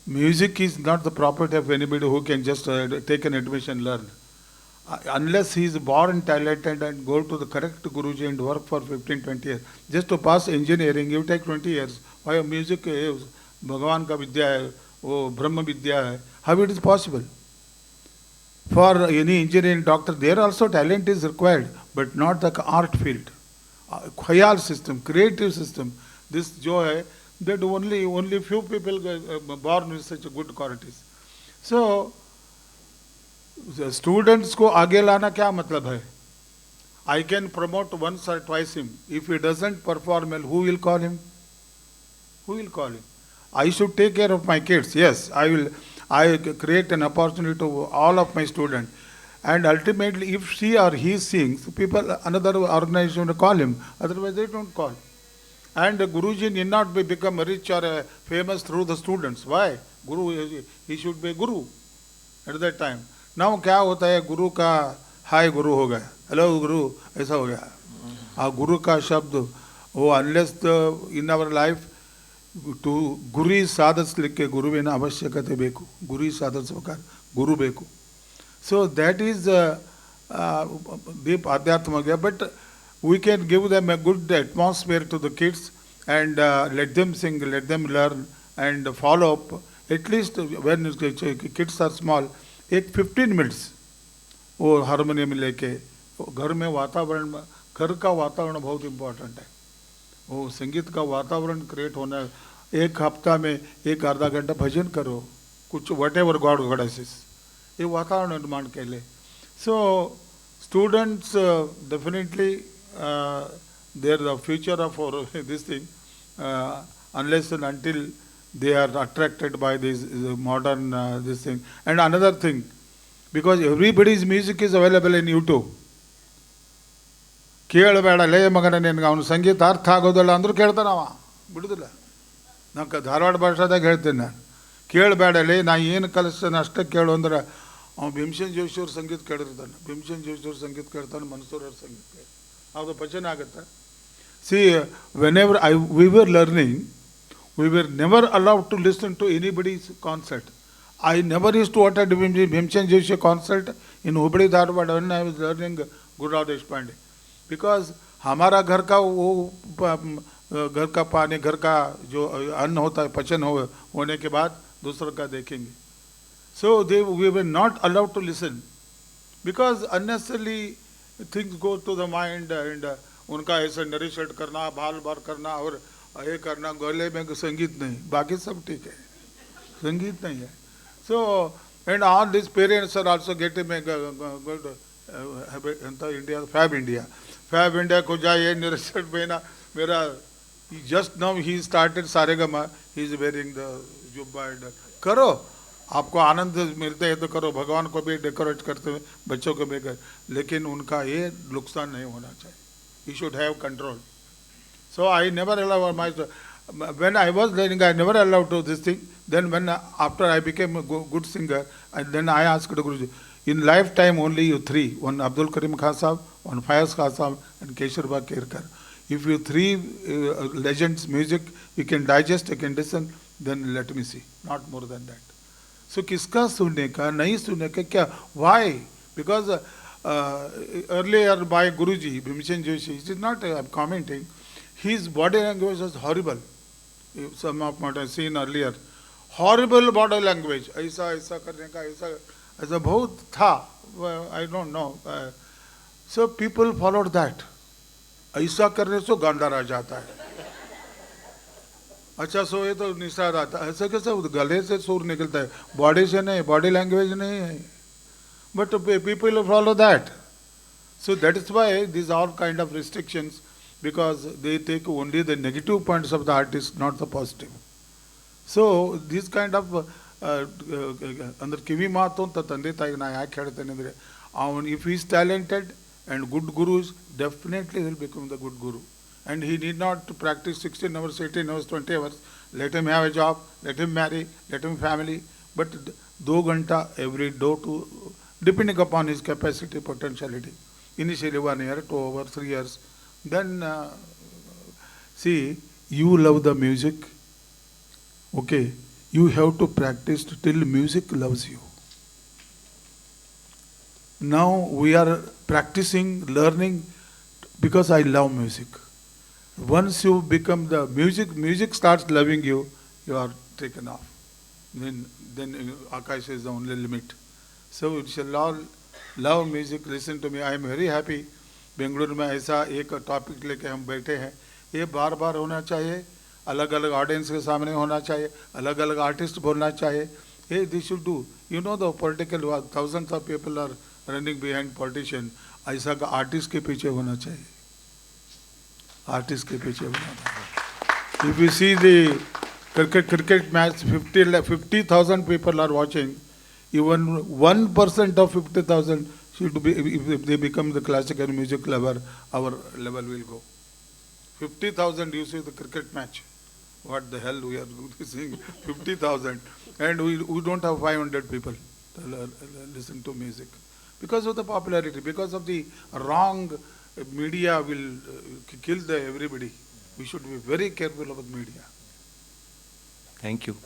music is not the property of anybody who can just take an admission, learn. Unless he is born talented and go to the correct Guruji and work for 15, 20 years. Just to pass engineering, you take 20 years. Why music is Bhagavan ka vidya hai, oh, Brahma vidya hai. How it is possible? For any engineering doctor, there also talent is required, but not the art field. Khayal system, creative system. This jo hai, that only few people born with such good qualities. So, students को आगे लाना क्या मतलब है? I can promote once or twice him. If he doesn't perform well, who will call him? Who will call him? I should take care of my kids. Yes, I create an opportunity to all of my students. And ultimately, if she or he sings, people, another organization will call him. Otherwise, they don't call. And Guruji need not become rich or famous through the students. Why? Guru, he should be Guru at that time. Now क्या होता है, गुरु का हाय गुरु हो गया, hello गुरु ऐसा हो गया. गुरु का शब्द वो unless in our life to गुरु साधस लिख के गुरु बिना आवश्यकते बेकु, गुरु साधस होकर गुरु बेकु. So that is deep adhyatma हो गया. But we can give them a good atmosphere to the kids and let them sing, let them learn and follow up. At least when kids are small, एक 15 minutes वो harmonium लेके घर में वातावरण, घर का वातावरण बहुत इम्पोर्टेंट है. वो संगीत का वातावरण क्रिएट होना. एक हफ्ता में एक आधा घंटा भजन करो, कुछ whatever God goddesses, ये वातावरण निर्माण के लिए. So students definitely they are the future of our this thing, unless and until they are attracted by this modern this thing. And another thing, because everybody's music is available in YouTube. ಕೇಳಬೇಡ ಲೇ ಮಗನ ನಿನ್ಗೆ ಅವನು ಸಂಗೀತ ಅರ್ಥ ಆಗೋದಿಲ್ಲ ಅಂದ್ರೂ ಕೇಳ್ತಾನವ, ಬಿಡುದಿಲ್ಲ. ನಾನು ಧಾರವಾಡ ಭಾಷಾದಾಗ ಹೇಳ್ತೀನಿ, ನಾನು ಕೇಳಬೇಡ ಲೇ, ನಾ ಏನು ಕಲಿಸ್ತೇನೆ ಅಷ್ಟೇ ಕೇಳು ಅಂದ್ರೆ ಅವನು ಭೀಮಸೇನ್ ಜೋಶಿಯವ್ರ ಸಂಗೀತ ಕೇಳಿರ್ತಾನೆ, ಭೀಮಸೇನ್ ಜೋಶಿಯವ್ರ ಸಂಗೀತ ಕೇಳ್ತಾನೆ, ಮನ್ಸೂರವ್ರ ಸಂಗೀತ ಕೇಳಿ ಅದು ಭಜನೆ ಆಗುತ್ತೆ. C whenever we were learning, we were never allowed to listen to anybody's concert. I never used to attend Bhimsen Joshi concert in Hubli Dharwad when I was learning Guru Deshpande. Because हमारा घर का वो घर का पानी, घर का जो अन्न होता है, पचन होने के बाद दूसरों का देखेंगे. So we were not allowed to listen because unnecessarily things go to the mind and उनका ऐसा नरिशट करना, बाल बार करना और ये करना, गले में संगीत नहीं, बाकी सब ठीक है, संगीत नहीं है. So And all these parents are also getting a good India, Fab India. Fab India ko jaye Nirasad Bena, mera, just now he started Saregama, he is wearing the jubba and karo. आपको आनंद मिलते है तो करो, भगवान को भी decorate करते हुए बच्चों को भी कर, लेकिन उनका ये नुकसान नहीं होना चाहिए. You should have control. So I never allow my, when I was learning, I never allowed to this thing. Then when after I became a good singer, and then I asked the Guruji, in lifetime only you three, one Abdul Karim Khan Sahab, one Fayaz Khan Sahab, and Keshwar Kerkar. If you three legends music, you can digest, you can listen, then let me see, not more than that. So किसका सुनने का, नहीं सुनने का क्या? Why? Because earlier by Guruji, Bhimsen Joshi, it is not commenting, his body language was horrible. Some of what I have seen earlier. Horrible body language. ऐसा ऐसा करने का, ऐसा बहुत था. I don't know. So people followed that. ऐसा करने से गांडा रह जाता है. अच्छा सो ये तो निशान आता है. ऐसे कैसे गले से सुर निकलता है, बॉडी से नहीं, बॉडी लैंग्वेज नहीं है. But people follow that. So that is why these are kind of restrictions, because they take only the negative points of the artist, not the positive. So this kind of under kivi maaton ta tande tayi na yaake ಹೇಳ್ತೇನೆ ಅಂದ್ರೆ, if he is talented and good gurus, definitely he will become the good guru. And he need not to practice 16 hours, 18 hours, 20 hours. Let him have a job, let him marry, let him family. But 2 ghanta every day to, depending upon his capacity, potentiality. Initially 1 year, 2 hours, 3 years. Then, see, you love the music. Okay, you have to practice till music loves you. Now we are practicing, learning, because I love music. Once you become the music starts loving you, you are taken off. Then Akash is the only limit. So we shall all love music. Listen to me. I am very happy. Bengaluru में ऐसा एक topic लेके हम बैठे हैं. ये बार बार होना चाहिए, अलग अलग ऑडियंस के सामने होना चाहिए, अलग अलग आर्टिस्ट बोलना चाहिए. Hey, they should do. You know the political, thousands of people are running behind politician. ऐसा का आर्टिस्ट के पीछे होना चाहिए. आर्टिस्ट के पीछे होना चाहिए. If you see the cricket match, 50,000 people are watching. Even 1% of 50,000 should be, if they become the classical music lover, our level will go. 50,000, you see the cricket match. What the hell we are seeing? 50,000. And we don't have 500 people to listen to music. Because of the popularity, because of the wrong media will kill everybody. We should be very careful about media. Thank you.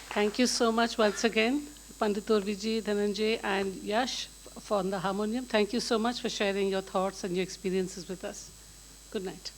Thank you so much once again, Pandit Torviji, Dhananjay, and Yash for the harmonium. Thank you so much for sharing your thoughts and your experiences with us. Good night.